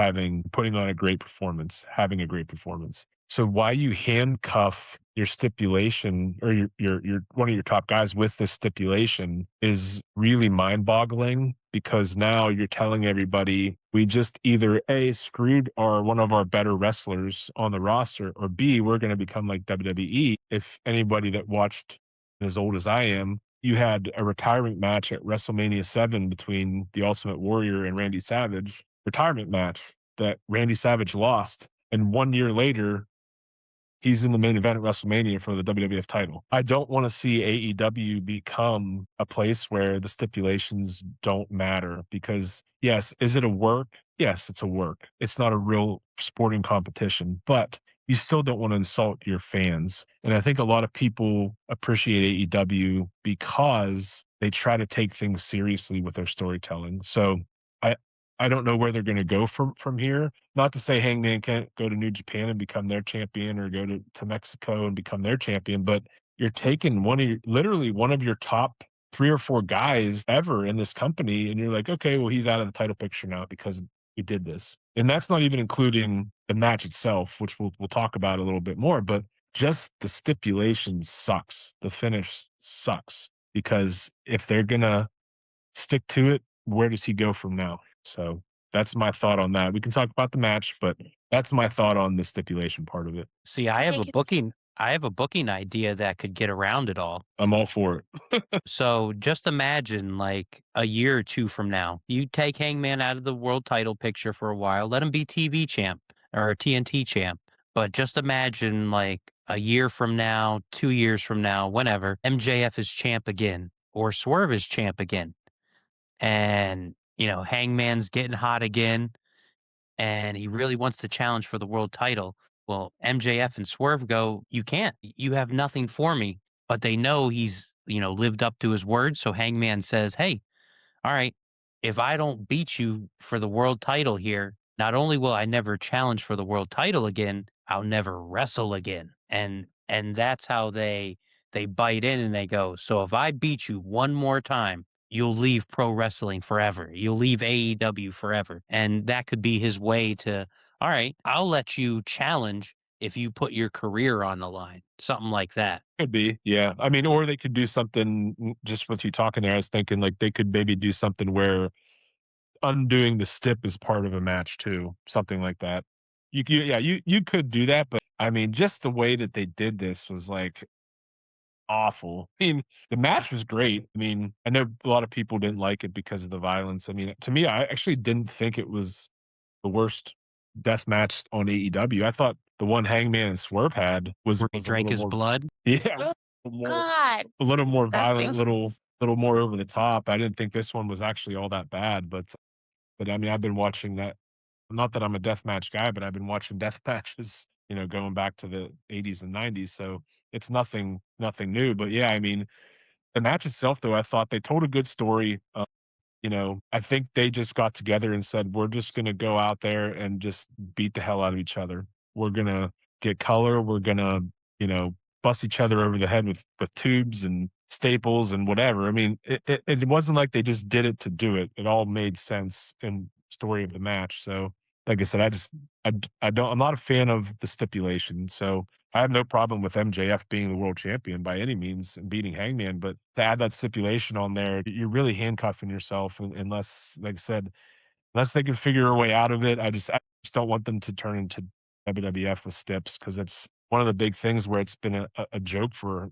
S3: putting on a great performance, having a great performance. So why you handcuff your stipulation or your one of your top guys with this stipulation is really mind-boggling, because now you're telling everybody we just either A, screwed one of our better wrestlers on the roster, or B, we're going to become like WWE. If anybody that watched as old as I am, you had a retirement match at WrestleMania 7 between the Ultimate Warrior and Randy Savage, retirement match that Randy Savage lost. And 1 year later, he's in the main event at WrestleMania for the WWF title. I don't want to see AEW become a place where the stipulations don't matter, because yes, is it a work? Yes, it's a work. It's not a real sporting competition, but you still don't want to insult your fans. And I think a lot of people appreciate AEW because they try to take things seriously with their storytelling. So I I don't know where they're going to go from here. Not to say Hangman can't go to New Japan and become their champion, or go to Mexico and become their champion, but you're taking literally one of your top 3 or 4 guys ever in this company, and you're like, okay, well, he's out of the title picture now because we did this. And that's not even including the match itself, which we'll talk about a little bit more, but just the stipulation sucks. The finish sucks, because if they're gonna stick to it, where does he go from now? So that's my thought on that. We can talk about the match, but that's my thought on the stipulation part of it.
S2: See,
S1: I think it's
S2: I have a booking idea that could get around it all.
S3: I'm all for it.
S2: So just imagine, like, a year or 2 from now, you take Hangman out of the world title picture for a while, let him be TV champ or TNT champ. But just imagine, like, a year from now, 2 years from now, whenever, MJF is champ again or Swerve is champ again. And, Hangman's getting hot again, and he really wants to challenge for the world title. Well, MJF and Swerve go, "You can't. You have nothing for me." But they know he's, lived up to his word. So Hangman says, "Hey, all right, if I don't beat you for the world title here, not only will I never challenge for the world title again, I'll never wrestle again." And that's how they bite in and they go, "So if I beat you one more time, you'll leave pro wrestling forever. You'll leave AEW forever." And that could be his way to, "All right, I'll let you challenge if you put your career on the line." Something like that.
S3: Could be, yeah. I mean, or they could do something, just with you talking there, I was thinking like they could maybe do something where undoing the stip is part of a match too, something like that. Yeah, you could do that, but I mean, just the way that they did this was like awful. I mean, the match was great. I mean, I know a lot of people didn't like it because of the violence. I mean, to me, I actually didn't think it was the worst death match on AEW. I thought the one Hangman and Swerve had was
S2: Where he
S3: was a
S2: drank
S3: little
S2: his
S3: more,
S2: blood.
S3: yeah,
S1: oh
S3: more
S1: God,
S3: a little more
S1: that
S3: violent,
S1: thing's
S3: little more over the top. I didn't think this one was actually all that bad, but I mean, I've been watching that. Not that I'm a death match guy, but I've been watching death matches, going back to the 80s and 90s. So it's nothing new. But yeah, I mean, the match itself, though, I thought they told a good story. I think they just got together and said, we're just going to go out there and just beat the hell out of each other. We're going to get color. We're going to, bust each other over the head with tubes and staples and whatever. I mean, it wasn't like they just did it to do it. It all made sense in story of the match. So, like I said, I'm not a fan of the stipulation. So I have no problem with MJF being the world champion by any means and beating Hangman, but to add that stipulation on there, you're really handcuffing yourself, unless, like I said, unless they can figure a way out of it. I just don't want them to turn into WWF with stips, because it's one of the big things where it's been a joke for,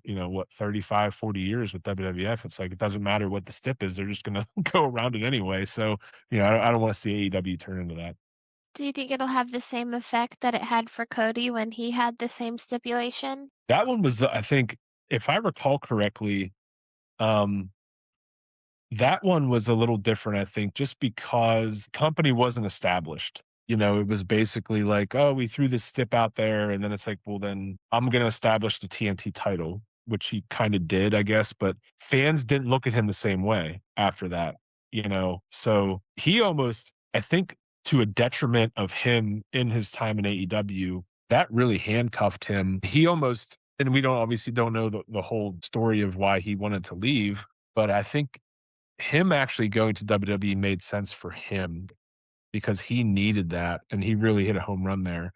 S3: 35, 40 years with WWF. It's like, it doesn't matter what the stip is, they're just going to go around it anyway. So, I don't want to see AEW turn into that.
S1: Do you think it'll have the same effect that it had for Cody when he had the same stipulation?
S3: That one was, I think, if I recall correctly, Um, that one was a little different, I think, just because company wasn't established. It was basically like, oh, we threw this stip out there, and then it's like, well, then I'm going to establish the TNT title, which he kind of did, I guess. But fans didn't look at him the same way after that. So he almost, I think, to a detriment of him in his time in AEW, that really handcuffed him. He almost, and we don't know the whole story of why he wanted to leave, but I think him actually going to WWE made sense for him because he needed that and he really hit a home run there.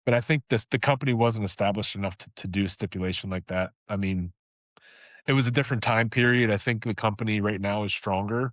S3: But I think the company wasn't established enough to do a stipulation like that. I mean, it was a different time period. I think the company right now is stronger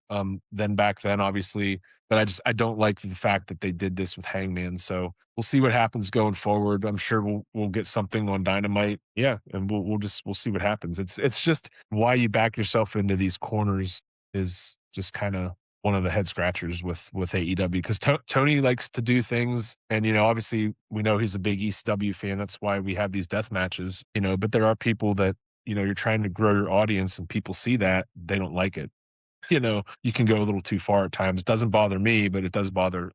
S3: than back then, obviously. But I don't like the fact that they did this with Hangman. So we'll see what happens going forward. I'm sure we'll get something on Dynamite. Yeah, and we'll see what happens. It's just why you back yourself into these corners is just kind of one of the head scratchers with AEW because Tony likes to do things, and obviously we know he's a big ECW fan. That's why we have these death matches. But there are people that you're trying to grow your audience, and people see that they don't like it. You can go a little too far at times. Doesn't bother me, but it does bother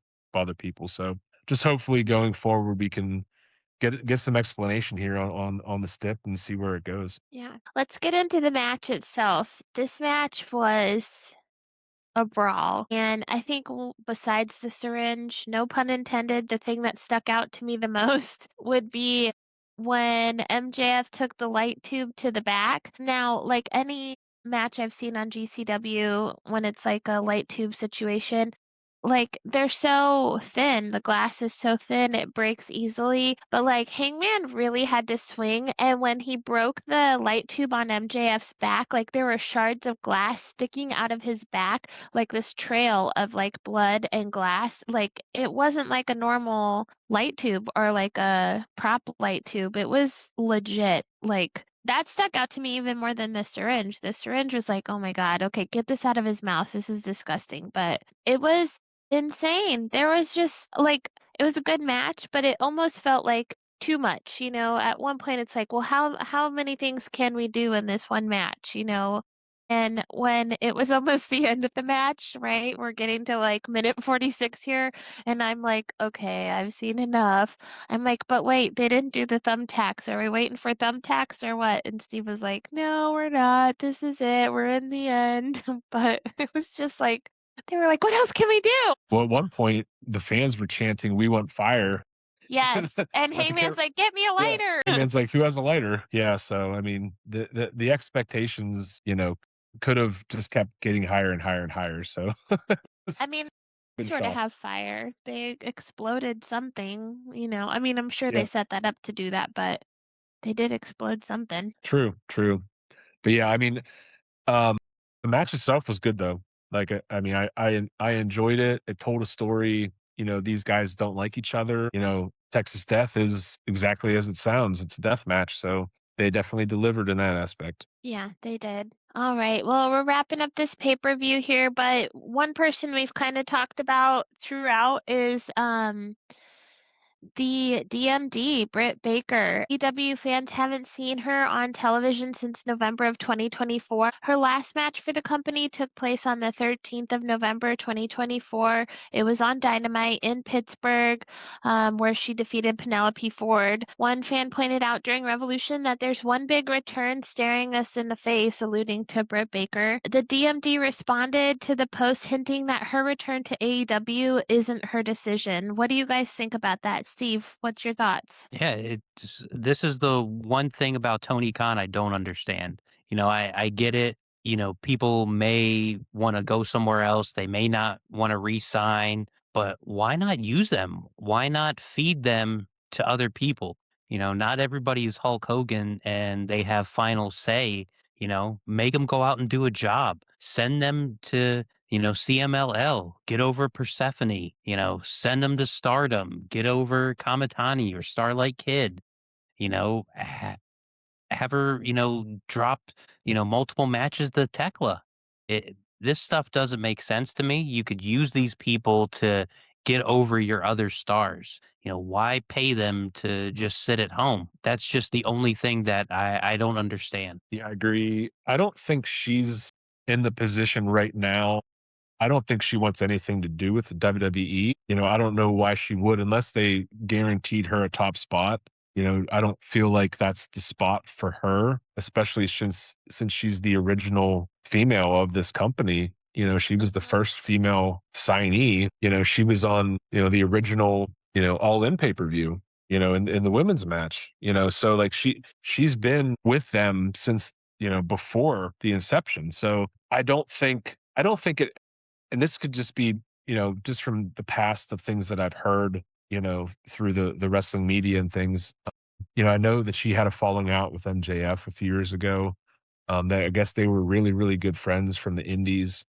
S3: people. So just hopefully going forward, we can get some explanation here on the stip and see where it goes.
S1: Yeah. Let's get into the match itself. This match was a brawl. And I think besides the syringe, no pun intended, the thing that stuck out to me the most would be when MJF took the light tube to the back. Now, like any match I've seen on GCW, when it's like a light tube situation, like they're so thin, the glass is so thin, it breaks easily. But like Hangman really had to swing, and when he broke the light tube on MJF's back, like there were shards of glass sticking out of his back, like this trail of like blood and glass. Like it wasn't like a normal light tube or like a prop light tube. It was legit. Like that stuck out to me even more than the syringe. The syringe was like, oh my God, okay, get this out of his mouth. This is disgusting. But it was insane. There was just like it was a good match, but it almost felt like too much, At one point it's like, well, how many things can we do in this one match? And when it was almost the end of the match, right? We're getting to like minute 46 here, and I'm like, okay, I've seen enough. I'm like, but wait, they didn't do the thumbtacks. Are we waiting for thumbtacks or what? And Steve was like, no, we're not. This is it. We're in the end. But it was just like they were like, what else can we do?
S3: Well, at one point, the fans were chanting, "We want fire."
S1: Yes. And
S3: I think
S1: Hangman's like, get me a
S3: yeah.
S1: lighter.
S3: Hangman's like, "Who has a lighter?" Yeah. So I mean, the expectations, could have just kept getting higher and higher and higher. So it's
S1: I mean, they
S3: good
S1: sort of
S3: shock.
S1: have fire. They exploded something. I mean, I'm sure
S3: Yeah.
S1: they set that up to do that, but they did explode something.
S3: True. True. But yeah, I mean, Um, the match itself was good though. Like, I mean, I enjoyed it. It told a story. These guys don't like each other. Texas Death is exactly as it sounds. It's a death match, so they definitely delivered in that aspect.
S1: Yeah, they did. All right. Well, we're wrapping up this pay-per-view here, but one person we've kind of talked about throughout is the DMD, Britt Baker. EW fans haven't seen her on television since November of 2024. Her last match for the company took place on the 13th of November 2024. It was on Dynamite in Pittsburgh, where she defeated Penelope Ford. One fan pointed out during Revolution that there's one big return staring us in the face, alluding to Britt Baker. The DMD responded to the post hinting that her return to AEW isn't her decision. What do you guys think about that? Steve, what's your thoughts?
S2: Yeah, this is the one thing about Tony Khan I don't understand. I get it. People may want to go somewhere else. They may not want to re-sign, but why not use them? Why not feed them to other people? Not everybody is Hulk Hogan and they have final say. Make them go out and do a job. Send them to CMLL, get over Persephone, send them to Stardom, get over Kamatani or Starlight Kid, have her, drop, multiple matches to Tekla. This stuff doesn't make sense to me. You could use these people to get over your other stars. Why pay them to just sit at home? That's just the only thing that I don't understand.
S3: Yeah, I agree. I don't think she's in the position right now. I don't think she wants anything to do with the WWE. I don't know why she would unless they guaranteed her a top spot. I don't feel like that's the spot for her, especially since she's the original female of this company. She was the first female signee. She was on, the original, All In pay-per-view, in the women's match. So like she's been with them since, before the inception. So I don't think it, and this could just be, just from the past of things that I've heard, through the wrestling media and things. I know that she had a falling out with MJF a few years ago. That I guess they were really, really good friends from the indies.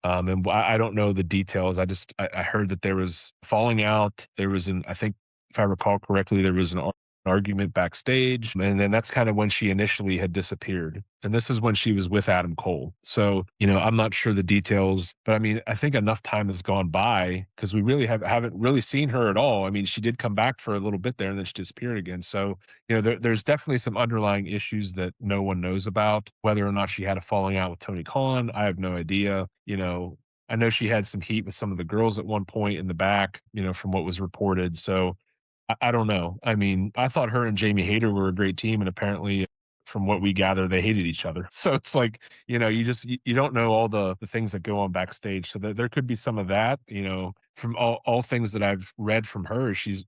S3: And I don't know the details. I heard that there was falling out. There was I think if I recall correctly, there was an argument backstage, and then that's kind of when she initially had disappeared. And this is when she was with Adam Cole. So I'm not sure the details, but I mean, I think enough time has gone by because we really haven't really seen her at all. I mean, she did come back for a little bit there, and then she disappeared again. So there's definitely some underlying issues that no one knows about. Whether or not she had a falling out with Tony Khan, I have no idea. I know she had some heat with some of the girls at one point in the back, from what was reported. So I don't know. I mean, I thought her and Jamie Hayter were a great team, and apparently, from what we gather, they hated each other. So it's like, you don't know all the things that go on backstage. So there could be some of that. From all things that I've read from her, she's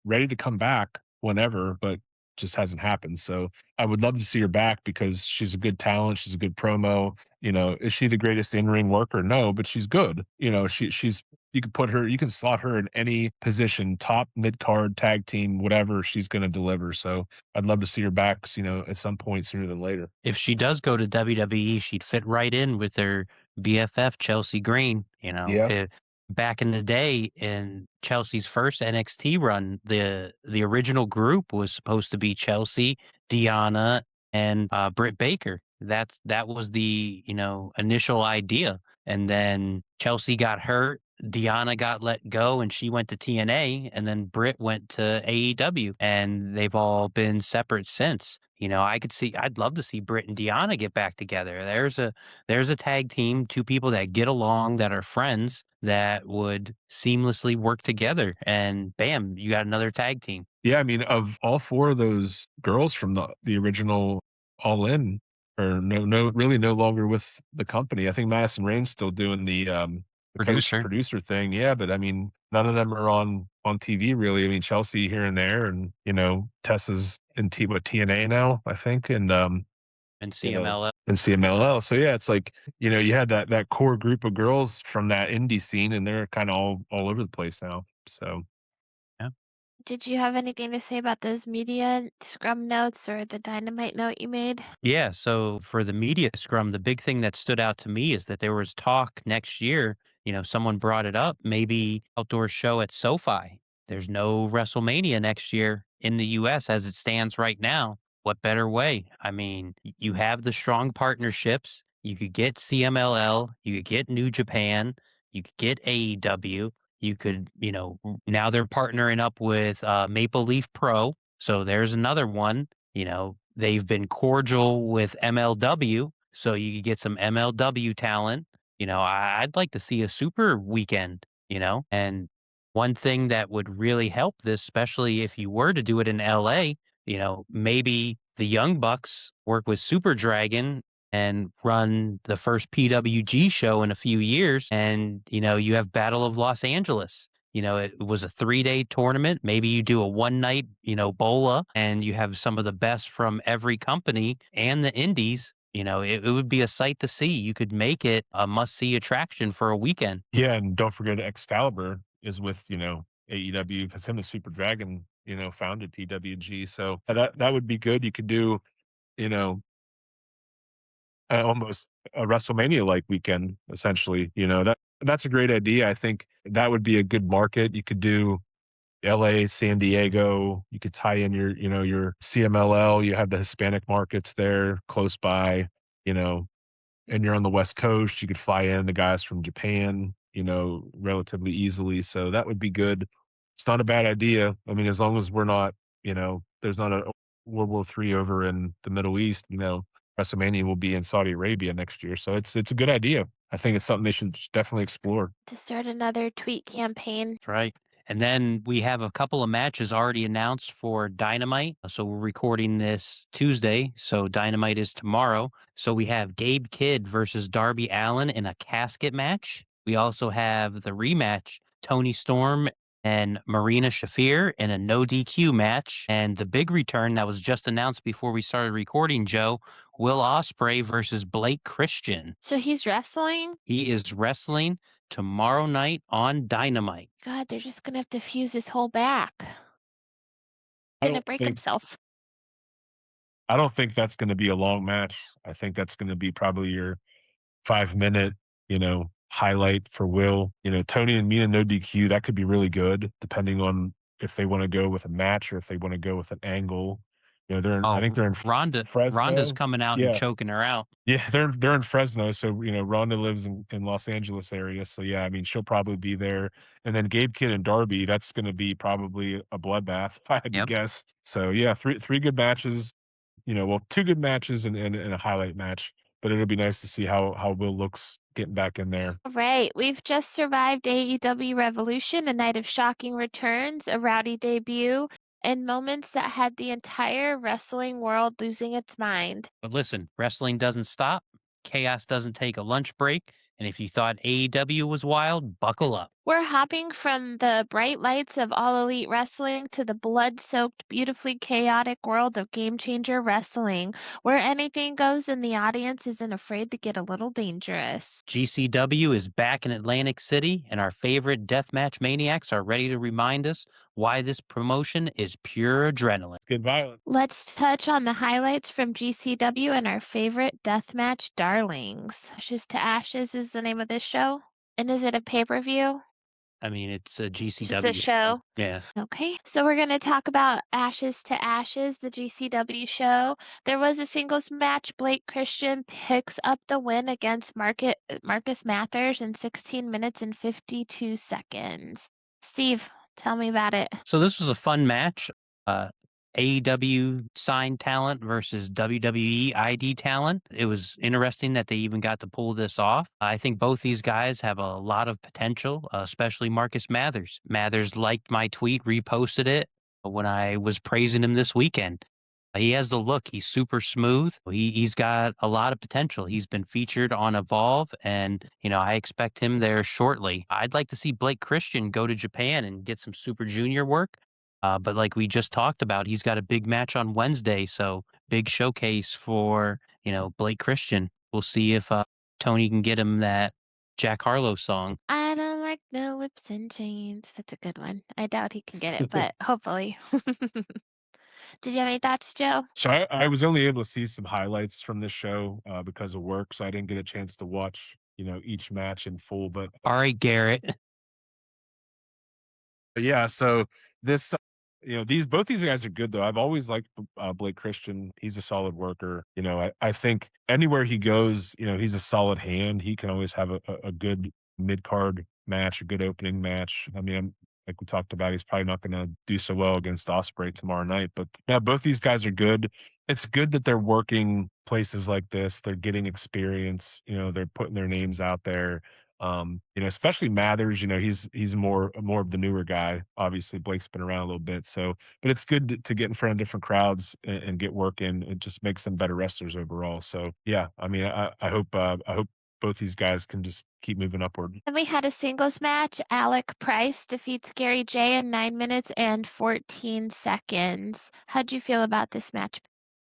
S3: ready to come back whenever, but just hasn't happened. So I would love to see her back because she's a good talent. She's a good promo. Is she the greatest in-ring worker? No, but she's good. She's you can you can slot her in any position, top, mid card, tag team, whatever, she's going to deliver. So I'd love to see her back, at some point sooner than later.
S2: If she does go to WWE, she'd fit right in with her BFF Chelsea Green.
S3: Yeah.
S2: Back in the day, in Chelsea's first NXT run, the original group was supposed to be Chelsea, Deanna, and Britt Baker. That was the initial idea, and then Chelsea got hurt. Deanna got let go and she went to TNA, and then Britt went to AEW, and they've all been separate since. I'd love to see Britt and Deanna get back together. There's a tag team, two people that get along, that are friends, that would seamlessly work together, and bam, you got another tag team.
S3: Yeah, I mean, of all four of those girls from the original All In are really no longer with the company. I think Madison Rain's still doing the producer thing. Yeah, but I mean, none of them are on TV really. I mean, Chelsea here and there, and Tessa's in TNA now, I think, and
S2: CMLL.
S3: And CMLL. So yeah, it's like, you had that core group of girls from that indie scene, and they're kind of all over the place now. So
S2: yeah.
S1: Did you have anything to say about those media scrum notes or the Dynamite note you made?
S2: Yeah, so for the media scrum, the big thing that stood out to me is that there was talk next year, someone brought it up, maybe outdoor show at SoFi. There's no WrestleMania next year in the US as it stands right now. What better way? I mean, you have the strong partnerships. You could get CMLL, you could get New Japan, you could get AEW. You could, now they're partnering up with Maple Leaf Pro. So there's another one. They've been cordial with MLW, so you could get some MLW talent. I'd like to see a super weekend, and one thing that would really help this, especially if you were to do it in LA, maybe the Young Bucks work with Super Dragon and run the first PWG show in a few years, and you have Battle of Los Angeles. It was a 3-day tournament. Maybe you do a one night, bola, and you have some of the best from every company and the indies. It would be a sight to see. You could make it a must see attraction for a weekend.
S3: Yeah, and don't forget Excalibur is with, AEW, because him and Super Dragon, founded PWG. So that would be good. You could do, almost a WrestleMania like weekend, essentially. That's a great idea. I think that would be a good market. You could do LA, San Diego. You could tie in your CMLL. You have the Hispanic markets there close by, and you're on the West Coast. You could fly in the guys from Japan, relatively easily. So that would be good. It's not a bad idea. I mean, as long as we're not, there's not a World War III over in the Middle East, WrestleMania will be in Saudi Arabia next year. So it's a good idea. I think it's something they should definitely explore.
S1: To start another tweet campaign.
S2: That's right. And then we have a couple of matches already announced for Dynamite. So we're recording this Tuesday. So Dynamite is tomorrow. So we have Gabe Kidd versus Darby Allin in a casket match. We also have the rematch, Tony Storm and Marina Shafir in a no DQ match. And the big return that was just announced before we started recording, Joe, Will Ospreay versus Blake Christian.
S1: So he's wrestling?
S2: He is wrestling tomorrow night on Dynamite.
S1: God, they're just gonna have to fuse his whole back.
S3: I
S1: Gonna
S3: don't
S1: break
S3: think
S1: himself.
S3: I don't think that's going to be a long match. I think that's going to be probably your 5 minute, highlight for Will. Tony and Mina no DQ, that could be really good depending on if they want to go with a match or if they want to go with an angle. I think they're in
S2: Ronda's
S3: Fresno.
S2: coming out and
S3: Yeah.
S2: choking her out.
S3: Yeah, they're in Fresno, so Ronda lives in Los Angeles area. So yeah, I mean she'll probably be there. And then Gabe Kidd and Darby, that's gonna be probably a bloodbath, if I had to
S2: Yep.
S3: guess. So yeah, three good matches, well, two good matches and a highlight match. But it'll be nice to see how Will looks getting back in there.
S1: All right, we've just survived AEW Revolution, a night of shocking returns, a rowdy debut, and moments that had the entire wrestling world losing its mind.
S2: But listen, wrestling doesn't stop. Chaos doesn't take a lunch break. And if you thought AEW was wild, buckle up.
S1: We're hopping from the bright lights of All Elite Wrestling to the blood-soaked, beautifully chaotic world of Game Changer Wrestling, where anything goes and the audience isn't afraid to get a little dangerous.
S2: GCW is back in Atlantic City, and our favorite deathmatch maniacs are ready to remind us why this promotion is pure adrenaline.
S3: Good violence.
S1: Let's touch on the highlights from GCW and our favorite deathmatch darlings. Ashes to Ashes is the name of this show. And is it a pay-per-view?
S2: I mean, it's a GCW
S1: Just a show.
S2: Yeah.
S1: Okay, so we're going to talk about Ashes to Ashes, the GCW show. There was a singles match. Blake Christian picks up the win against Marcus Mathers in 16 minutes and 52 seconds. Steve, tell me about it.
S2: So this was a fun match. AEW signed talent versus WWE ID talent. It was interesting that they even got to pull this off. I think both these guys have a lot of potential, especially Marcus Mathers. Mathers liked my tweet, reposted it when I was praising him this weekend. He has the look. He's super smooth. He's got a lot of potential. He's been featured on Evolve, and I expect him there shortly. I'd like to see Blake Christian go to Japan and get some Super Junior work. But like we just talked about, he's got a big match on Wednesday, so big showcase for Blake Christian. We'll see if Tony can get him that Jack Harlow song.
S1: I don't like no whips and chains. That's a good one. I doubt he can get it, but hopefully. Did you have any thoughts, Joe?
S3: So I was only able to see some highlights from this show because of work, so I didn't get a chance to watch, each match in full. But
S2: All right, Garrett.
S3: yeah, so this, both these guys are good though. I've always liked Blake Christian. He's a solid worker. I think anywhere he goes, he's a solid hand. He can always have a good mid card match, a good opening match. I mean, like we talked about, he's probably not going to do so well against Osprey tomorrow night. But yeah, both these guys are good. It's good that they're working places like this. They're getting experience. They're putting their names out there. Especially Mathers, he's more of the newer guy. Obviously, Blake's been around a little bit, so but it's good to get in front of different crowds and get work in. It just makes them better wrestlers overall. So yeah, I mean, I hope both these guys can just keep moving upward.
S1: Then we had a singles match. Alec Price defeats Gary J in 9 minutes and 14 seconds. How'd you feel about this match?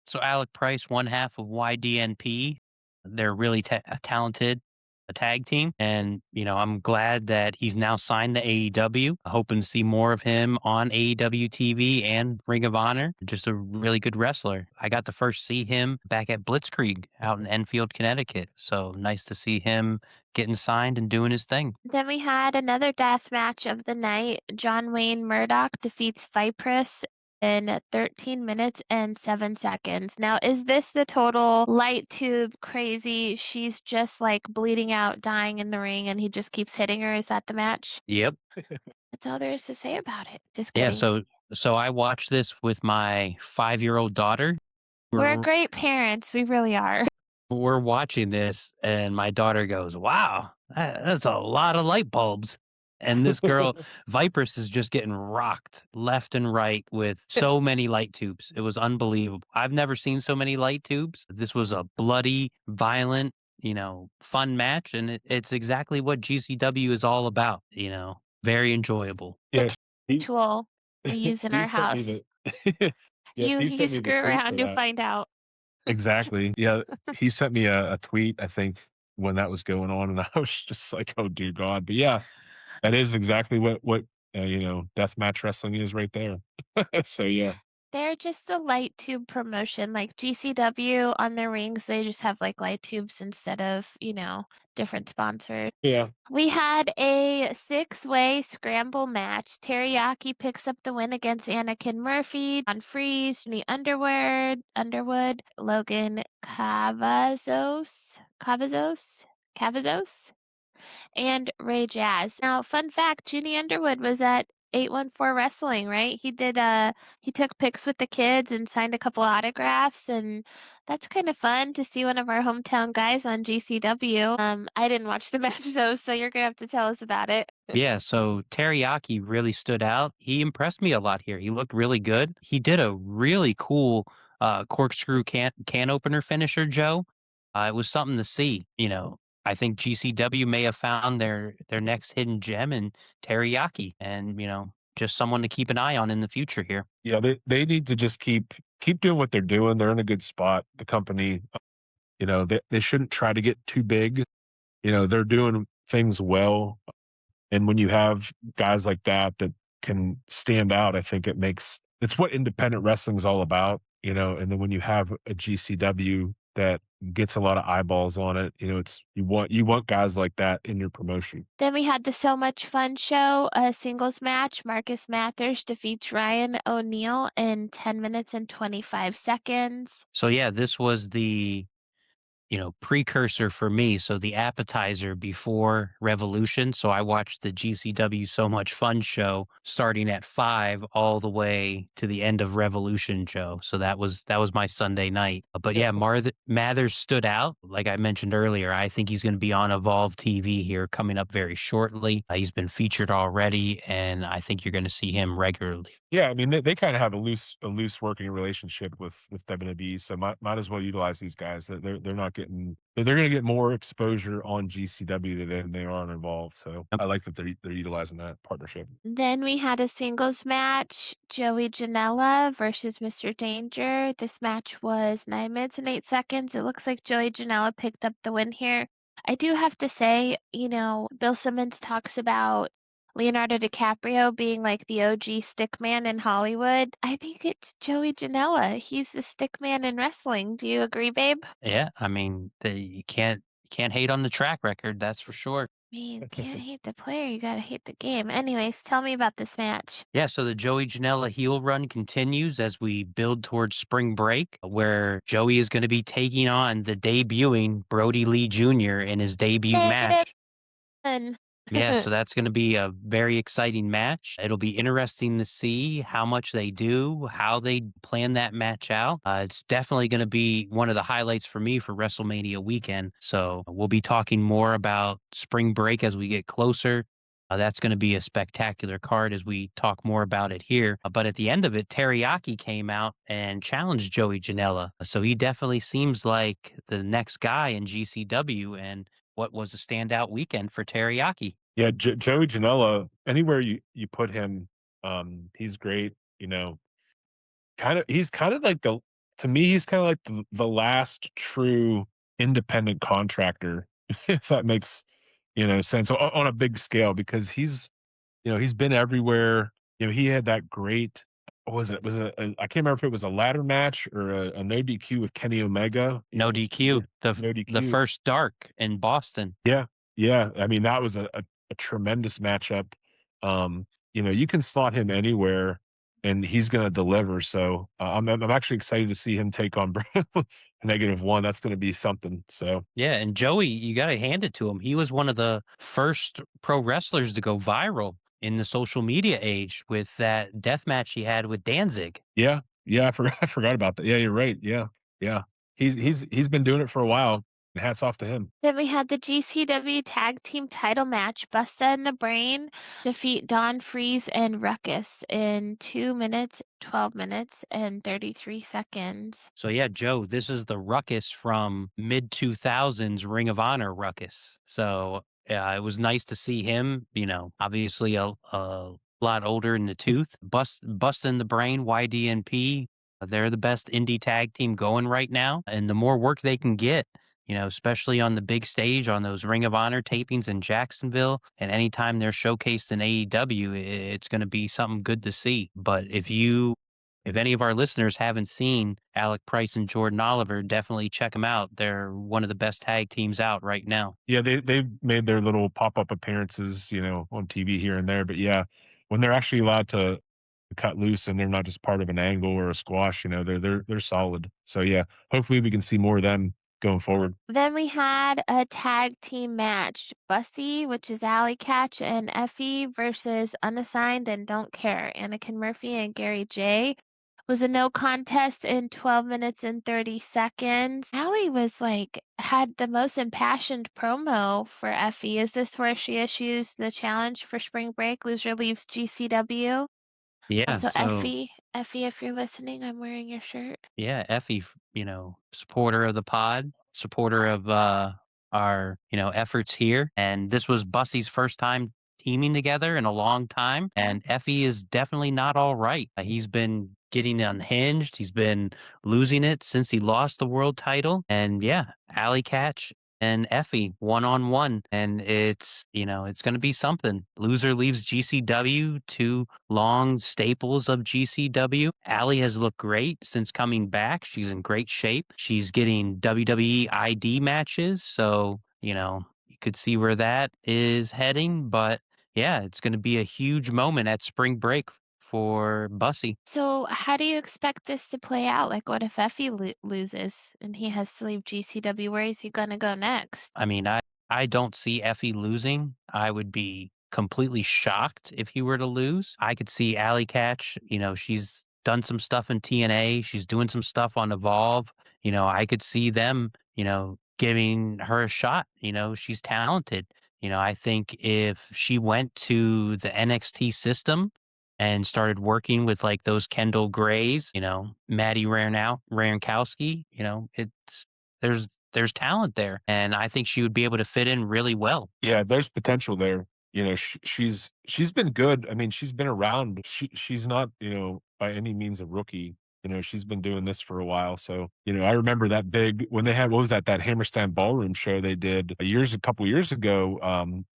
S2: So Alec Price, one half of YDNP. They're really talented, a tag team. And, I'm glad that he's now signed to AEW. Hoping to see more of him on AEW TV and Ring of Honor. Just a really good wrestler. I got to first see him back at Blitzkrieg out in Enfield, Connecticut. So nice to see him getting signed and doing his thing.
S1: Then we had another death match of the night. John Wayne Murdoch defeats Vipress in 13 minutes and 7 seconds. Now, is this the total light tube crazy? She's just like bleeding out, dying in the ring, and he just keeps hitting her. Is that the match?
S2: Yep.
S1: That's all there is to say about it. Just
S2: Yeah,
S1: kidding.
S2: so I watched this with my 5-year-old daughter.
S1: We're
S2: We're
S1: great parents. We really are.
S2: we're watching this, and my daughter goes, "Wow, that's a lot of light bulbs." And this girl, Vipers, is just getting rocked left and right with so many light tubes. It was unbelievable. I've never seen so many light tubes. This was a bloody, violent, fun match, and it's exactly what GCW is all about. Very enjoyable.
S3: Yeah, he
S1: Tool we use in our
S3: Steve sent me
S1: house.
S3: the yeah, Steve
S1: You
S3: sent me the
S1: screw
S3: tweet
S1: around,
S3: for
S1: you'll
S3: that.
S1: find out.
S3: Exactly. Yeah, he sent me a tweet, I think, when that was going on, and I was just like, "Oh, dear God." But yeah, that is exactly what deathmatch wrestling is right there. So yeah,
S1: They're just the light tube promotion, like GCW on their rings, they just have like light tubes instead of, different sponsors.
S3: yeah,
S1: We had a six-way scramble match. Teriyaki picks up the win against Anakin Murphy, Don Freeze, Jimmy Underwood, Logan Cavazos, and Ray Jazz. Now, fun fact, Junie Underwood was at 814 Wrestling, right? He took pics with the kids and signed a couple autographs, and that's kind of fun to see one of our hometown guys on GCW. I didn't watch the match though, so you're gonna have to tell us about it.
S2: Yeah, so Teriyaki really stood out. He impressed me a lot here. He looked really good. He did a really cool corkscrew can opener finisher, Joe. It was something to see. I think GCW may have found their next hidden gem in Teriyaki, and just someone to keep an eye on in the future here.
S3: yeah. They need to just keep doing what they're doing. They're in a good spot. The company, they shouldn't try to get too big. They're doing things well. And when you have guys like that can stand out, I think it's what independent wrestling is all about, and then when you have a GCW that gets a lot of eyeballs on it, it's you want guys like that in your promotion.
S1: Then we had the So Much Fun show, a singles match. Marcus Mathers defeats Ryan O'Neal in 10 minutes and 25 seconds.
S2: So yeah, this was the precursor for me. So the appetizer before Revolution. So I watched the GCW So Much Fun show starting at 5 all the way to the end of Revolution, Joe. So that was my Sunday night. But yeah, Mathers stood out. Like I mentioned earlier, I think he's going to be on Evolve TV here coming up very shortly. He's been featured already, and I think you're going to see him regularly.
S3: Yeah, I mean they kind of have a loose working relationship with WWE, so might as well utilize these guys. They're not getting they're going to get more exposure on GCW than they are on Evolve. So I like that they're utilizing that partnership.
S1: Then we had a singles match, Joey Janela versus Mr. Danger. This match was 9 minutes and 8 seconds. It looks like Joey Janela picked up the win here. I do have to say, Bill Simmons talks about Leonardo DiCaprio being like the OG stickman in Hollywood. I think it's Joey Janela. He's the stickman in wrestling. Do you agree, babe?
S2: Yeah, I mean, you can't hate on the track record, that's for sure.
S1: I mean, can't hate the player, you gotta hate the game. Anyways, tell me about this match.
S2: Yeah, so the Joey Janela heel run continues as we build towards spring break, where Joey is going to be taking on the debuting Brody Lee Jr. in his debut
S1: Negative
S2: match.
S1: one.
S2: Yeah, so that's going to be a very exciting match. It'll be interesting to see how much they do, how they plan that match out. It's definitely going to be one of the highlights for me for WrestleMania weekend. So we'll be talking more about spring break as we get closer. That's going to be a spectacular card as we talk more about it here. But at the end of it, Teriyaki came out and challenged Joey Janela. So he definitely seems like the next guy in GCW, and what was a standout weekend for Teriyaki.
S3: Yeah, Joey Janela, anywhere you put him, he's great. He's kind of like to me, he's kind of like the last true independent contractor, if that makes sense on a big scale, because he's been everywhere. He had that great. What was it? I can't remember if it was a ladder match or a no DQ with Kenny Omega.
S2: No DQ,
S3: No
S2: the
S3: DQ.
S2: first dark in Boston.
S3: Yeah, yeah. I mean, that was a tremendous matchup. You can slot him anywhere. and he's going to deliver. So I'm actually excited to see him take on -1. That's going to be something. So
S2: Yeah, and Joey, you gotta hand it to him. He was one of the first pro wrestlers to go viral in the social media age with that death match he had with Danzig.
S3: yeah, yeah, I forgot I forgot about that. Yeah, you're right. Yeah, yeah. He's been doing it for a while. Hats off to him.
S1: Then we had the GCW Tag Team Title match. Busta and the Brain defeat Don Freeze and Ruckus in 2 minutes, 12 minutes, and 33 seconds.
S2: So yeah, Joe, this is the Ruckus from mid 2000s Ring of Honor Ruckus. So yeah, it was nice to see him. Obviously a lot older in the tooth. Busting the Brain, YDNP. They're the best indie tag team going right now, and the more work they can get. Especially on the big stage on those Ring of Honor tapings in Jacksonville, and anytime they're showcased in AEW, it's going to be something good to see. But if any of our listeners haven't seen Alec Price and Jordan Oliver, definitely check them out. They're one of the best tag teams out right now.
S3: Yeah, they've made their little pop-up appearances, on TV here and there, but yeah, when they're actually allowed to cut loose and they're not just part of an angle or a squash, they're solid. So yeah, hopefully we can see more of them going forward.
S1: Then we had a tag team match. Bussy, which is Alley Catch, and Effie versus Unassigned and Don't Care. Anakin Murphy and Gary J. Was a no contest in 12 minutes and 30 seconds. Allie had the most impassioned promo for Effie. Is this where she issues the challenge for spring break? Loser leaves GCW.
S2: Yeah,
S1: Also,
S2: so
S1: Effie, if you're listening, I'm wearing your shirt.
S2: yeah, Effie, supporter of the pod, supporter of our, efforts here. And this was Bussy's first time teaming together in a long time. And Effie is definitely not all right. He's been getting unhinged. He's been losing it since he lost the world title. And yeah, Alley Catch and Effie 1-on-1. And it's going to be something. Loser leaves GCW, two long staples of GCW. Allie has looked great since coming back. She's in great shape. She's getting WWE ID matches. So, you could see where that is heading. But yeah, it's going to be a huge moment at spring break for Bussy.
S1: So, how do you expect this to play out? Like, what if Effie loses and he has to leave GCW? Where is he going to go next?
S2: I mean, I don't see Effie losing. I would be completely shocked if he were to lose. I could see Alley Catch, she's done some stuff in TNA. She's doing some stuff on Evolve. I could see them, giving her a shot. She's talented. I think if she went to the NXT system and started working with like those Kendall Grays, Maddie Rarenkowski, there's talent there, and I think she would be able to fit in really well.
S3: Yeah, there's potential there. She's been good. I mean, she's been around. She's not, by any means a rookie. She's been doing this for a while. So, I remember that big when they had what was that Hammerstein Ballroom show they did a couple years ago.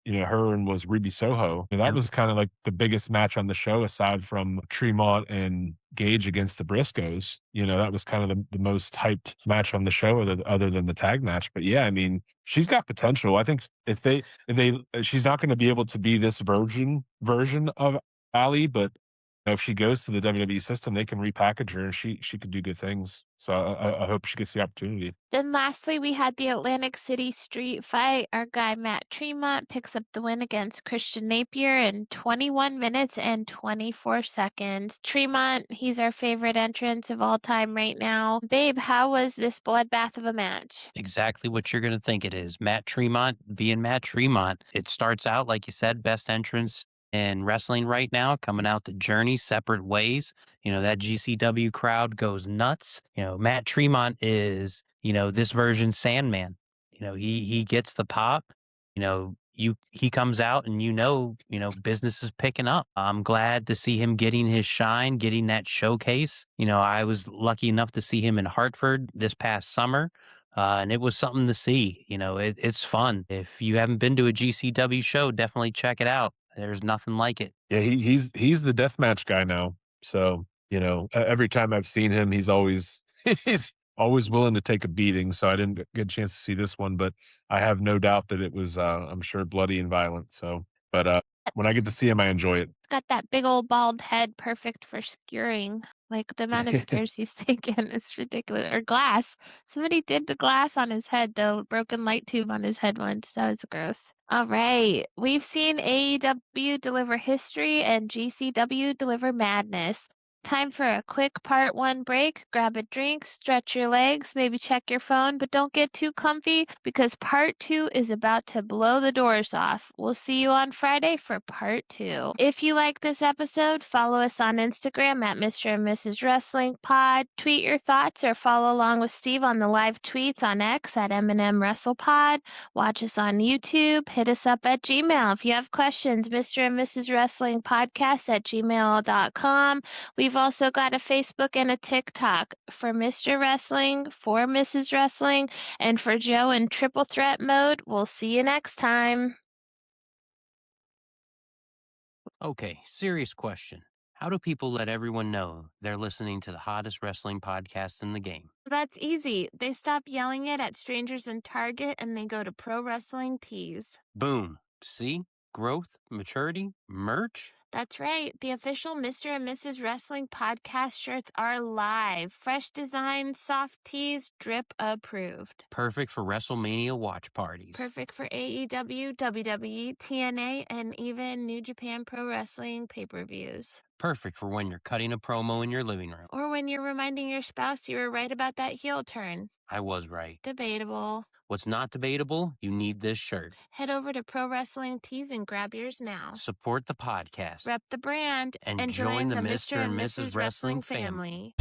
S3: Her and was Ruby Soho. And that
S2: Yep.
S3: was kind of like the biggest match on the show aside from Tremont and Gage against the Briscoes. That was kind of the most hyped match on the show other than the tag match. But yeah, I mean, she's got potential. I think she's not going to be able to be this version of Ali, but if she goes to the WWE system, they can repackage her and she could do good things. So I hope she gets the opportunity.
S1: Then lastly, we had the Atlantic City Street Fight. Our guy Matt Tremont picks up the win against Christian Napier in 21 minutes and 24 seconds. Tremont, he's our favorite entrance of all time right now. Babe, how was this bloodbath of a match?
S2: Exactly what you're going to think it is. Matt Tremont being Matt Tremont. It starts out, like you said, best entrance in wrestling right now, coming out the journey separate ways. That GCW crowd goes nuts. Matt Tremont is, this version Sandman. He gets the pop. He comes out and business is picking up. I'm glad to see him getting his shine, getting that showcase. I was lucky enough to see him in Hartford this past summer. And it was something to see. It's fun. If you haven't been to a GCW show, definitely check it out. There's nothing like it.
S3: Yeah, he's the deathmatch guy now. So, every time I've seen him, he's always he's always willing to take a beating. So I didn't get a chance to see this one, but I have no doubt that it was I'm sure bloody and violent. So, but When I get to see him, I enjoy it.
S1: It's got that big old bald head, perfect for skewering. Like, the amount of skewers he's taken is ridiculous. Or glass. Somebody did the glass on his head, the broken light tube on his head once. That was gross. All right. We've seen AEW deliver history and GCW deliver madness. Time for a quick part 1 break. Grab a drink, stretch your legs, maybe check your phone, but don't get too comfy because part 2 is about to blow the doors off. We'll see you on Friday for part 2. If you like this episode, follow us on Instagram at Mr. and Mrs. Wrestling Pod. Tweet your thoughts or follow along with Steve on the live tweets on X at M&M WrestlePod. Watch us on YouTube. Hit us up at Gmail. If you have questions, Mr. and Mrs. Wrestling Podcast at gmail.com. We've also got a Facebook and a TikTok for Mr. Wrestling, for Mrs. Wrestling, and for Joe in triple threat mode. We'll see you next time.
S2: Okay, serious question. How do people let everyone know they're listening to the hottest wrestling podcast in the game?
S1: That's easy. They stop yelling it at strangers in Target and they go to Pro Wrestling Tees.
S2: Boom. See? Growth, maturity, merch?
S1: That's right. The official Mr. and Mrs. Wrestling podcast shirts are live. Fresh designs, soft tees, drip approved.
S2: Perfect for WrestleMania watch parties.
S1: Perfect for AEW, WWE, TNA, and even New Japan Pro Wrestling pay-per-views.
S2: Perfect for when you're cutting a promo in your living room.
S1: Or when you're reminding your spouse you were right about that heel turn.
S2: I was right.
S1: Debatable.
S2: What's not debatable? You need this shirt.
S1: Head over to Pro Wrestling Tees and grab yours now.
S2: Support the podcast.
S1: Rep the brand
S2: and join the Mr. and Mrs. Wrestling family.